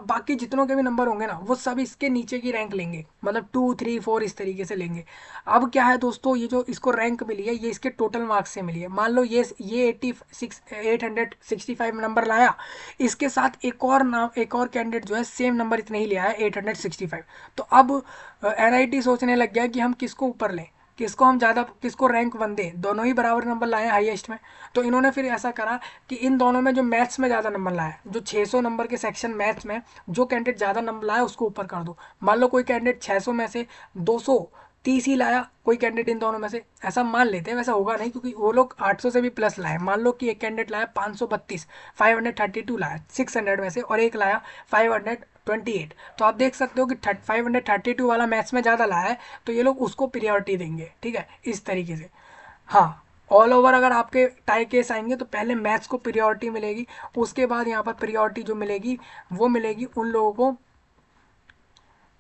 बाकी जितनों के भी नंबर होंगे ना वो सब इसके नीचे की रैंक लेंगे, मतलब 2 3 4 इस तरीके से लेंगे। अब क्या है दोस्तों, ये जो इसको रैंक मिली है ये इसके टोटल मार्क्स से मिली है। मान लो ये 865 नंबर लाया, इसके साथ एक और कैंडिडेट जो है सेम नंबर इतने ही ले आया 865। तो अब NIT सोचने लग गया कि हम किसको ऊपर लें, किसको हम ज़्यादा, किसको रैंक 1 दें, दोनों ही बराबर नंबर लाए हाईएस्ट में। तो इन्होंने फिर ऐसा करा कि इन दोनों में जो मैथ्स में ज़्यादा नंबर लाया, जो 600 नंबर के सेक्शन मैथ्स में जो कैंडिडेट ज़्यादा नंबर लाया उसको ऊपर कर दो। मान लो कोई कैंडिडेट 600 में से 200 30 ही लाया कोई कैंडिडेट इन दोनों में से, ऐसा मान लेते हैं, वैसा होगा नहीं क्योंकि वो लोग 800 से भी प्लस लाए। मान लो कि एक कैंडिडेट लाया 532, 532 लाया 600 में से, और एक लाया 528। तो आप देख सकते हो कि 532 वाला मैथ्स में ज़्यादा लाया है, तो ये लोग उसको प्रियोरिटी देंगे, ठीक है, इस तरीके से। हाँ, ऑल ओवर अगर आपके टाई केस आएंगे तो पहले मैथ्स को प्रियोरिटी मिलेगी, उसके बाद यहाँ पर प्रियोरिटी जो मिलेगी वो मिलेगी उन लोगों को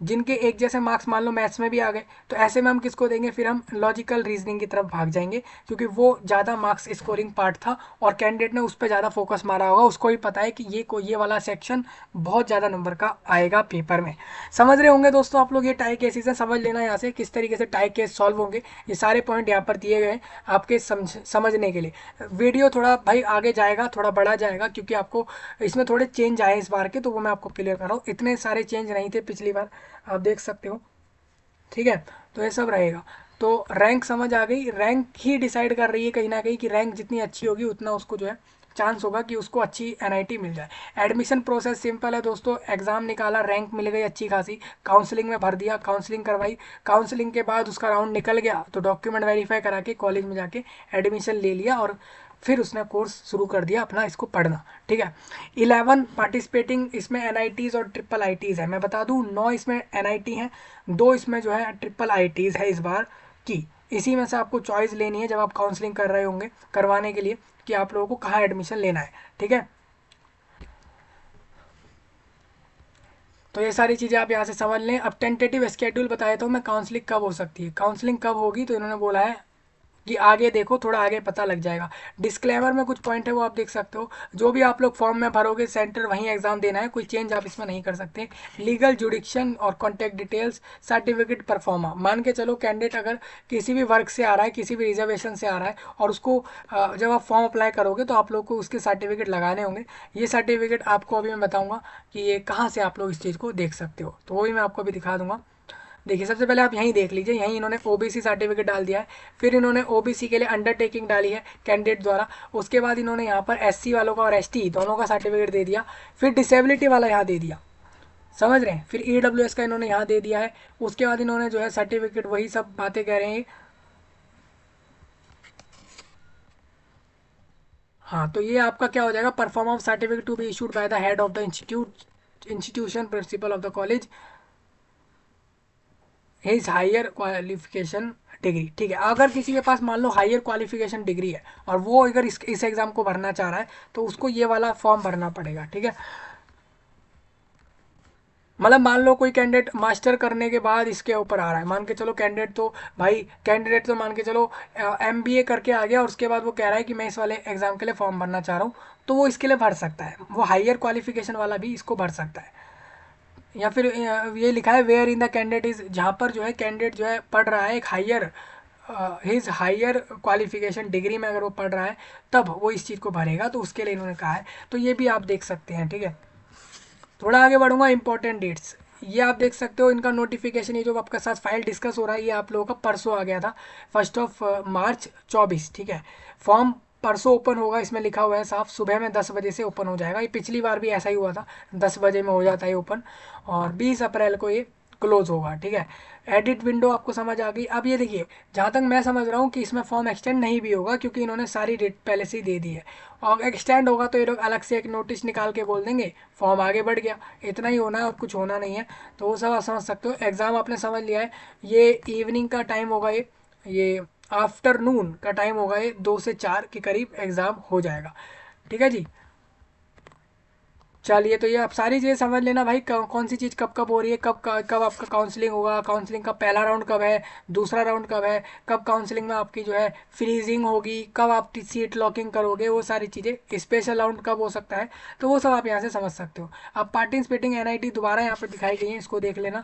जिनके एक जैसे मार्क्स मान लो मैथ्स में भी आ गए। तो ऐसे में हम किसको देंगे, फिर हम लॉजिकल रीजनिंग की तरफ भाग जाएंगे, क्योंकि वो ज़्यादा मार्क्स स्कोरिंग पार्ट था और कैंडिडेट ने उस पर ज़्यादा फोकस मारा होगा, उसको ही पता है कि ये वाला सेक्शन बहुत ज़्यादा नंबर का आएगा पेपर में। समझ रहे होंगे दोस्तों आप लोग, ये टाई केसेस है, समझ लेना यहाँ से किस तरीके से टाई केस सॉल्व होंगे। ये सारे पॉइंट यहाँ पर दिए गए आपके समझने के लिए। वीडियो थोड़ा भाई आगे जाएगा, थोड़ा बड़ा जाएगा, क्योंकि आपको इसमें थोड़े चेंज आए इस बार के, तो वो मैं आपको क्लियर कर रहा हूँ। इतने सारे चेंज नहीं थे पिछली बार, आप देख सकते हो, ठीक है। तो ये सब रहेगा। तो रैंक समझ आ गई, रैंक ही डिसाइड कर रही है कहीं ना कहीं कि रैंक जितनी अच्छी होगी उतना उसको जो है चांस होगा कि उसको अच्छी एनआईटी मिल जाए। एडमिशन प्रोसेस सिंपल है दोस्तों, एग्जाम निकाला, रैंक मिल गई अच्छी खासी, काउंसलिंग में भर दिया, काउंसलिंग करवाई, काउंसलिंग के बाद उसका राउंड निकल गया तो डॉक्यूमेंट वेरीफाई करा के कॉलेज में जाके एडमिशन ले लिया और फिर उसने कोर्स शुरू कर दिया अपना इसको पढ़ना, ठीक है। 11 पार्टिसिपेटिंग इसमें एनआईटीज और ट्रिपल आईटीज है, मैं बता दूं 9 इसमें एनआईटी हैं, 2 इसमें जो है ट्रिपल आईटीज है इस बार की। इसी में से आपको चॉइस लेनी है जब आप काउंसलिंग कर रहे होंगे करवाने के लिए कि आप लोगों को कहाँ एडमिशन लेना है, ठीक है। तो ये सारी चीज़ें आप यहाँ से समझ लें। अब टेंटेटिव स्केड्यूल बताया तो मैं, काउंसलिंग कब हो सकती है, काउंसलिंग कब होगी, तो इन्होंने बोला है कि आगे देखो, थोड़ा आगे पता लग जाएगा। डिस्क्लेमर में कुछ पॉइंट है वो आप देख सकते हो, जो भी आप लोग फॉर्म में भरोगे सेंटर वहीं एग्जाम देना है, कोई चेंज आप इसमें नहीं कर सकते। लीगल जुडिक्शन और कॉन्टैक्ट डिटेल्स, सर्टिफिकेट परफॉर्मा, मान के चलो कैंडिडेट अगर किसी भी वर्ग से आ रहा है, किसी भी रिजर्वेशन से आ रहा है, और उसको जब आप फॉर्म अप्लाई करोगे तो आप लोग को उसके सर्टिफिकेट लगाने होंगे। ये सर्टिफिकेट आपको अभी मैं बताऊँगा कि ये कहाँ से आप लोग इस चीज़ को देख सकते हो, तो वो भी मैं आपको अभी दिखा दूँगा। देखिए सबसे पहले आप यहीं देख लीजिए, यहीं इन्होंने ओबीसी सर्टिफिकेट डाल दिया है, फिर इन्होंने ओबीसी के लिए अंडरटेकिंग डाली है कैंडिडेट द्वारा, उसके बाद इन्होंने यहाँ पर एससी वालों का और एसटी दोनों का सर्टिफिकेट दे दिया, फिर डिसेबिलिटी वाला यहाँ दे दिया, समझ रहे हैं, फिर ईडब्ल्यूएस का इन्होंने यहाँ दे दिया है, उसके बाद इन्होंने जो है सर्टिफिकेट वही सब बातें कह रहे हैं। हाँ, तो ये आपका क्या हो जाएगा, proforma of certificate to be issued by the head of the institution principal of the college his higher qualification degree, ठीक है। अगर किसी के पास मान लो हायर क्वालिफिकेशन डिग्री है और वो अगर इस एग्ज़ाम को भरना चाह रहा है तो उसको ये वाला फॉर्म भरना पड़ेगा, ठीक है। मतलब मान लो कोई कैंडिडेट मास्टर करने के बाद इसके ऊपर आ रहा है, मान के चलो कैंडिडेट तो भाई कैंडिडेट तो मान के चलो एमबीए करके आ गया और उसके बाद वो कह रहा है कि मैं इस वाले एग्ज़ाम के लिए फॉर्म भरना चाह रहा हूँ, तो वो इसके लिए भर सकता है, वो हायर क्वालिफिकेशन वाला भी इसको भर सकता है। या फिर ये लिखा है where in the candidate is, जहाँ पर जो है कैंडिडेट जो है पढ़ रहा है एक higher his higher qualification degree में अगर वो पढ़ रहा है तब वो इस चीज़ को भरेगा, तो उसके लिए इन्होंने कहा है। तो ये भी आप देख सकते हैं, ठीक है। थोड़ा आगे बढ़ूंगा, इंपॉर्टेंट डेट्स ये आप देख सकते हो, इनका नोटिफिकेशन ये जो आपका साथ फाइल डिस्कस हो रहा है ये आप लोगों का परसों आ गया था, 1 मार्च 24, ठीक है। फॉर्म परसों ओपन होगा, इसमें लिखा हुआ है साफ, सुबह में 10 बजे से ओपन हो जाएगा, ये पिछली बार भी ऐसा ही हुआ था, 10 बजे में हो जाता है ओपन, और 20 अप्रैल को ये क्लोज होगा, ठीक है। एडिट विंडो आपको समझ आ गई। अब ये देखिए, जहाँ तक मैं समझ रहा हूँ कि इसमें फॉर्म एक्सटेंड नहीं भी होगा, क्योंकि इन्होंने सारी डेट पहले से ही दे दी है, और एक्सटेंड होगा तो ये लोग अलग से एक नोटिस निकाल के बोल देंगे फॉर्म आगे बढ़ गया, इतना ही होना है और कुछ होना नहीं है। तो वो सब आप समझ सकते हो। एग्ज़ाम आपने समझ लिया है, ये इवनिंग का टाइम होगा, ये आफ्टरनून का टाइम होगा, ये 2 से 4 के करीब एग्ज़ाम हो जाएगा, ठीक है जी। चलिए, तो ये आप सारी चीज़ें समझ लेना भाई, कौन सी चीज़ कब कब हो रही है, कब आपका काउंसलिंग होगा, काउंसलिंग का पहला राउंड कब है, दूसरा राउंड कब है, कब काउंसलिंग में आपकी जो है फ्रीजिंग होगी, कब आप सीट लॉकिंग करोगे, वो सारी चीज़ें, स्पेशल राउंड कब हो सकता है, तो वो सब आप यहाँ से समझ सकते हो। अब पार्टिसिपेटिंग एनआईटी दोबारा यहाँ पर दिखाई गई है, इसको देख लेना।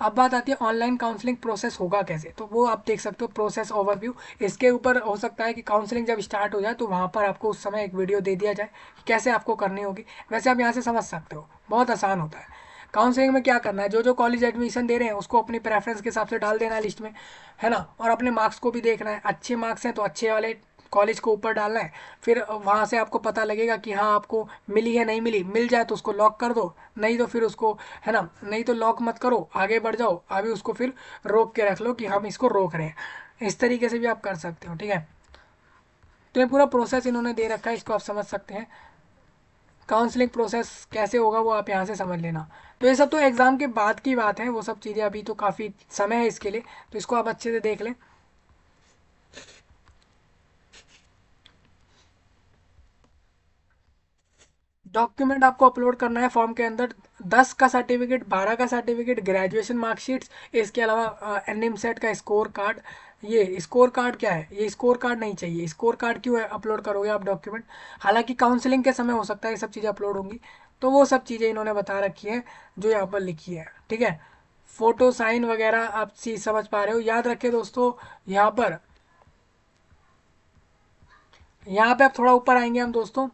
अब बात आती है ऑनलाइन काउंसलिंग प्रोसेस होगा कैसे, तो वो आप देख सकते हो, प्रोसेस ओवरव्यू। इसके ऊपर हो सकता है कि काउंसलिंग जब स्टार्ट हो जाए तो वहाँ पर आपको उस समय एक वीडियो दे दिया जाए कि कैसे आपको करनी होगी। वैसे आप यहाँ से समझ सकते हो, बहुत आसान होता है। काउंसलिंग में क्या करना है, जो जो कॉलेज एडमिशन दे रहे हैं उसको अपनी प्रेफरेंस के हिसाब से डाल देना है लिस्ट में, है ना, और अपने मार्क्स को भी देखना है, अच्छे मार्क्स हैं तो अच्छे वाले कॉलेज को ऊपर डालना है, फिर वहाँ से आपको पता लगेगा कि हाँ आपको मिली है, नहीं मिली, मिल जाए तो उसको लॉक कर दो, नहीं तो फिर उसको, है ना, नहीं तो लॉक मत करो, आगे बढ़ जाओ, अभी उसको फिर रोक के रख लो कि हम इसको रोक रहे हैं। इस तरीके से भी आप कर सकते हो, ठीक है। तो ये पूरा प्रोसेस इन्होंने दे रखा है, इसको आप समझ सकते हैं। काउंसलिंग प्रोसेस कैसे होगा वो आप यहाँ से समझ लेना। तो ये सब तो एग्ज़ाम के बाद की बात है, वो सब चीज़ें अभी तो काफ़ी समय है इसके लिए, तो इसको आप अच्छे से देख लें। डॉक्यूमेंट आपको अपलोड करना है फॉर्म के अंदर, 10 का सर्टिफिकेट, 12 का सर्टिफिकेट, ग्रेजुएशन मार्कशीट्स, इसके अलावा एनएमसेट का स्कोर कार्ड। ये स्कोर कार्ड क्या है, ये स्कोर कार्ड नहीं चाहिए, स्कोर कार्ड क्यों अपलोड करोगे आप डॉक्यूमेंट, हालांकि काउंसलिंग के समय हो सकता है ये सब चीज़ें अपलोड होंगी। तो वो सब चीज़ें इन्होंने बता रखी है जो यहाँ पर लिखी है, ठीक है। फोटो साइन वगैरह आप चीज़ समझ पा रहे हो, याद रखे दोस्तों। यहाँ पर, यहाँ पे आप थोड़ा ऊपर आएंगे हम दोस्तों,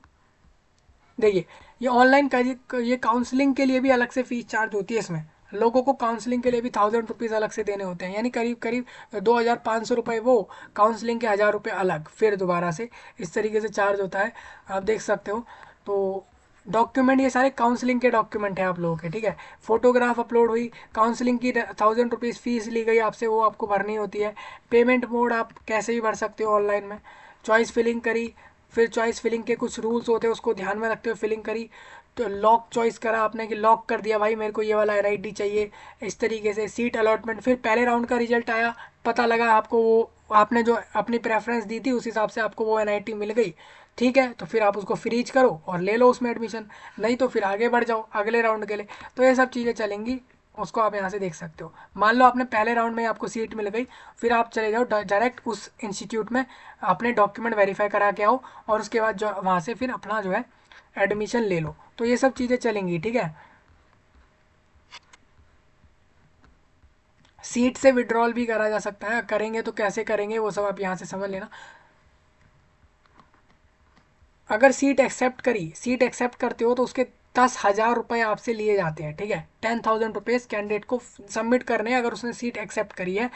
देखिए, ये ऑनलाइन का ये काउंसलिंग के लिए भी अलग से फीस चार्ज होती है इसमें। लोगों को काउंसलिंग के लिए भी 1000 रुपीज़ अलग से देने होते हैं, यानी करीब करीब 2500 रुपये वो, काउंसलिंग के 1000 रुपये अलग फिर दोबारा से, इस तरीके से चार्ज होता है, आप देख सकते हो। तो डॉक्यूमेंट ये सारे काउंसलिंग के डॉक्यूमेंट हैं आप लोगों के, ठीक है। फोटोग्राफ अपलोड हुई, काउंसलिंग की 1000 रुपीज़ फीस ली गई आपसे, वो आपको भरनी होती है। पेमेंट मोड आप कैसे भी भर सकते हो ऑनलाइन में। चॉइस फिलिंग करी, फिर चॉइस फिलिंग के कुछ रूल्स होते हैं उसको ध्यान में रखते हुए फिलिंग करी। तो लॉक चॉइस करा आपने कि लॉक कर दिया भाई मेरे को ये वाला एनआईटी चाहिए, इस तरीके से। सीट अलॉटमेंट, फिर पहले राउंड का रिजल्ट आया, पता लगा आपको वो, आपने जो अपनी प्रेफरेंस दी थी उस हिसाब से आपको वो एनआईटी मिल गई, ठीक है, तो फिर आप उसको फ्रीज करो और ले लो उसमें एडमिशन, नहीं तो फिर आगे बढ़ जाओ अगले राउंड के लिए। तो ये सब चीज़ें चलेंगी, उसको आप यहाँ से देख सकते हो। मान लो आपने पहले राउंड में आपको सीट मिल गई, फिर आप चले जाओ डायरेक्ट उस इंस्टीट्यूट में, अपने डॉक्यूमेंट वेरीफाई करा के आओ, और उसके बाद जो वहाँ से फिर अपना जो है एडमिशन ले लो। तो ये सब चीज़ें चलेंगी, ठीक है। सीट से विड्रॉल भी करा जा सकता है, करेंगे तो कैसे करेंगे वो सब आप यहाँ से समझ लेना। अगर सीट एक्सेप्ट करी, सीट एक्सेप्ट करते हो तो उसके 10,000 रुपये आपसे लिए जाते हैं, ठीक है। 10,000 रुपीज़ कैंडिडेट को सबमिट करने हैं अगर उसने सीट एक्सेप्ट करी है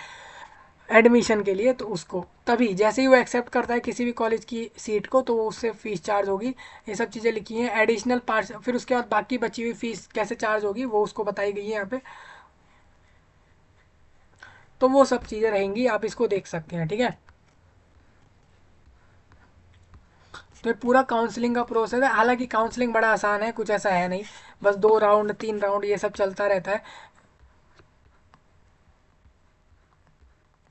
एडमिशन के लिए, तो उसको तभी जैसे ही वो एक्सेप्ट करता है किसी भी कॉलेज की सीट को, तो वो उससे फ़ीस चार्ज होगी। ये सब चीज़ें लिखी हैं, एडिशनल पार्ट, फिर उसके बाद बाकी बची हुई फ़ीस कैसे चार्ज होगी वो उसको बताई गई है यहाँ पे। तो वो सब चीज़ें रहेंगी, आप इसको देख सकते हैं, ठीक है। तो ये पूरा काउंसलिंग का प्रोसेस है, हालांकि काउंसलिंग बड़ा आसान है, कुछ ऐसा है नहीं, बस 2 राउंड 3 राउंड ये सब चलता रहता है।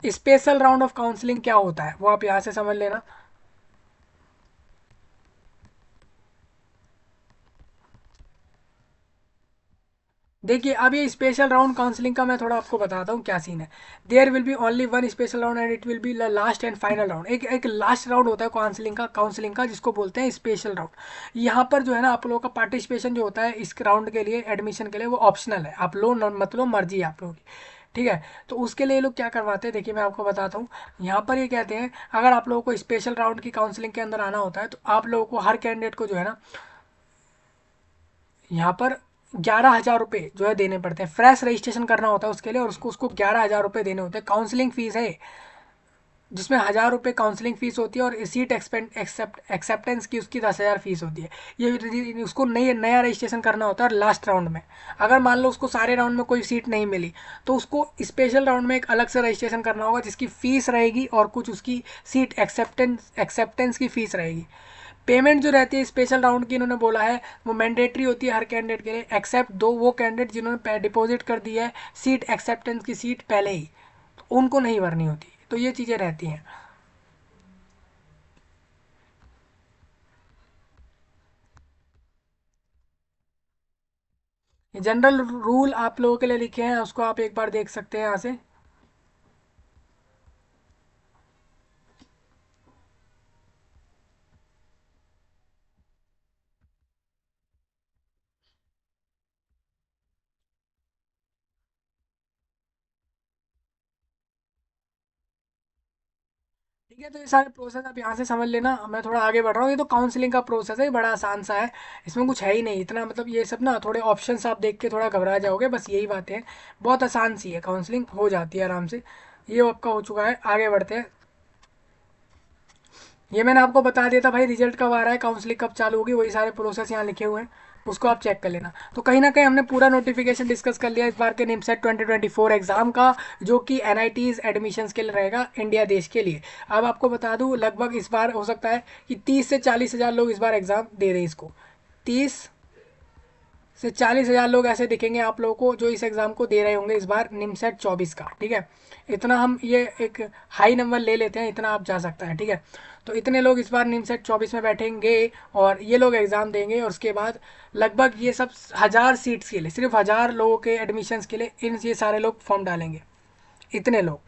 स्पेशल राउंड ऑफ काउंसलिंग क्या होता है वो आप यहाँ से समझ लेना। देखिए, अब ये स्पेशल राउंड काउंसलिंग का मैं थोड़ा आपको बताता हूँ क्या सीन है। There will be only one special round and it will be last and final round. एक लास्ट राउंड होता है काउंसलिंग का जिसको बोलते हैं स्पेशल राउंड। यहाँ पर जो है ना आप लोगों का पार्टिसिपेशन जो होता है इस राउंड के लिए, एडमिशन के लिए, वो ऑप्शनल है, आप लो मत लो मर्जी है आप लोगों की, ठीक है। तो उसके लिए लोग क्या करवाते हैं, देखिए मैं आपको बताता हूँ। यहाँ पर ये कहते हैं अगर आप लोगों को स्पेशल राउंड की काउंसलिंग के अंदर आना होता है तो आप लोगों को, हर कैंडिडेट को जो है ना, यहाँ पर 11,000 रुपये जो है देने पड़ते हैं, फ्रेश रजिस्ट्रेशन करना होता है उसके लिए, और उसको उसको 11,000 रुपये देने होते हैं। काउंसलिंग फीस है जिसमें 1,000 रुपये काउंसलिंग फीस होती है, और सीट एक्सेप्टेंस की उसकी 10,000 फीस होती है। ये उसको नई नया रजिस्ट्रेशन करना होता है लास्ट राउंड में। अगर मान लो उसको सारे राउंड में कोई सीट नहीं मिली तो उसको स्पेशल राउंड में एक अलग से रजिस्ट्रेशन करना होगा जिसकी फ़ीस रहेगी, और कुछ उसकी सीट एक्सेप्टेंस की फ़ीस रहेगी। पेमेंट जो रहती है स्पेशल राउंड की, इन्होंने बोला है वो मैंडेटरी होती है हर कैंडिडेट के लिए, एक्सेप्ट दो वो कैंडिडेट जिन्होंने डिपॉजिट कर दी है सीट एक्सेप्टेंस की सीट पहले ही, तो उनको नहीं भरनी होती। तो ये चीज़ें रहती हैं। ये जनरल रूल आप लोगों के लिए लिखे हैं, उसको आप एक बार देख सकते हैं यहाँ से। ठीक है, तो ये सारे प्रोसेस आप यहाँ से समझ लेना, मैं थोड़ा आगे बढ़ रहा हूँ। ये तो काउंसलिंग का प्रोसेस है, बड़ा आसान सा है, इसमें कुछ है ही नहीं इतना, मतलब ये सब ना थोड़े ऑप्शंस आप देख के थोड़ा घबरा जाओगे, बस यही बातें हैं। बहुत आसान सी है, काउंसलिंग हो जाती है आराम से। ये आपका हो चुका है, आगे बढ़ते हैं। ये मैंने आपको बता दिया था भाई, रिजल्ट कब आ रहा है, काउंसलिंग कब चालू होगी, वही सारे प्रोसेस यहाँ लिखे हुए हैं, उसको आप चेक कर लेना। तो कहीं ना कहीं हमने पूरा नोटिफिकेशन डिस्कस कर लिया इस बार के निमसेट 2024 एग्जाम का, जो कि एनआईटीज एडमिशन्स के लिए रहेगा इंडिया देश के लिए। अब आपको बता दूं, लगभग इस बार हो सकता है कि 30 से 40 हज़ार लोग इस बार एग्जाम दे रहे हैं इसको। 30 से 40 हज़ार लोग ऐसे दिखेंगे आप लोगों को जो इस एग्ज़ाम को दे रहे होंगे इस बार निमसेट 24 का, ठीक है। इतना हम ये एक हाई नंबर ले लेते हैं, इतना आप जा सकता है, ठीक है। तो इतने लोग इस बार निमसेट 24 में बैठेंगे और ये लोग एग्ज़ाम देंगे, और उसके बाद लगभग ये सब 1000 सीट्स के लिए, सिर्फ 1000 लोगों के एडमिशन्स के लिए ये सारे लोग फॉर्म डालेंगे, इतने लोग।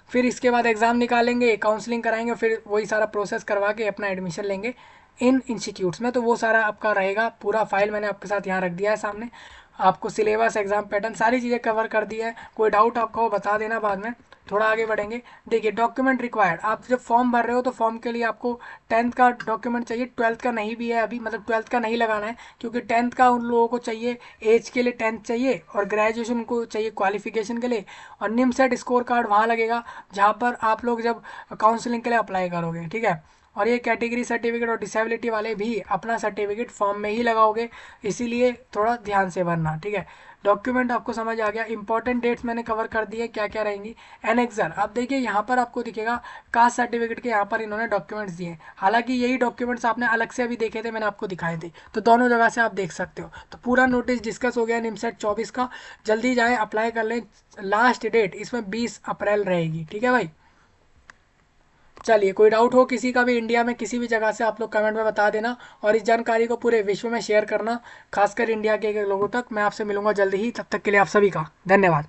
फिर इसके बाद एग्ज़ाम निकालेंगे, काउंसलिंग कराएंगे, फिर वही सारा प्रोसेस करवा के अपना एडमिशन लेंगे इन इंस्टीट्यूट्स में। तो वो सारा आपका रहेगा, पूरा फाइल मैंने आपके साथ यहाँ रख दिया है सामने। आपको सिलेबस, एग्ज़ाम पैटर्न, सारी चीज़ें कवर कर दी है। कोई डाउट आपका हो बता देना बाद में, थोड़ा आगे बढ़ेंगे। देखिए डॉक्यूमेंट रिक्वायर्ड, आप जब फॉर्म भर रहे हो तो फॉर्म के लिए आपको 10th का डॉक्यूमेंट चाहिए। 12th का नहीं भी है अभी, मतलब 12th का नहीं लगाना है, क्योंकि 10th का उन लोगों को चाहिए, एज के लिए 10th चाहिए, और ग्रेजुएशन को चाहिए क्वालिफिकेशन के लिए। और निमसेट स्कोर कार्ड वहाँ लगेगा जहाँ पर आप लोग जब काउंसलिंग के लिए अप्लाई करोगे, ठीक है। और ये कैटेगरी सर्टिफिकेट और डिसेबिलिटी वाले भी अपना सर्टिफिकेट फॉर्म में ही लगाओगे, इसीलिए थोड़ा ध्यान से भरना, ठीक है। डॉक्यूमेंट आपको समझ आ गया। इंपॉर्टेंट डेट्स मैंने कवर कर दी है क्या क्या रहेंगी। एनेक्सर, आप देखिए यहाँ पर आपको दिखेगा कास्ट सर्टिफिकेट के, यहाँ पर इन्होंने डॉक्यूमेंट्स दिए हैं। हालांकि यही डॉक्यूमेंट्स आपने अलग से अभी देखे थे, मैंने आपको दिखाए थे, तो दोनों जगह से आप देख सकते हो। तो पूरा नोटिस डिस्कस हो गया निमसेट 24 का। जल्दी जाए अप्लाई कर लें, लास्ट डेट इसमें 20 अप्रैल रहेगी, ठीक है भाई। चलिए, कोई डाउट हो किसी का भी इंडिया में किसी भी जगह से, आप लोग कमेंट में बता देना, और इस जानकारी को पूरे विश्व में शेयर करना, खासकर इंडिया के लोगों तक। मैं आपसे मिलूंगा जल्दी ही, तब तक के लिए आप सभी का धन्यवाद।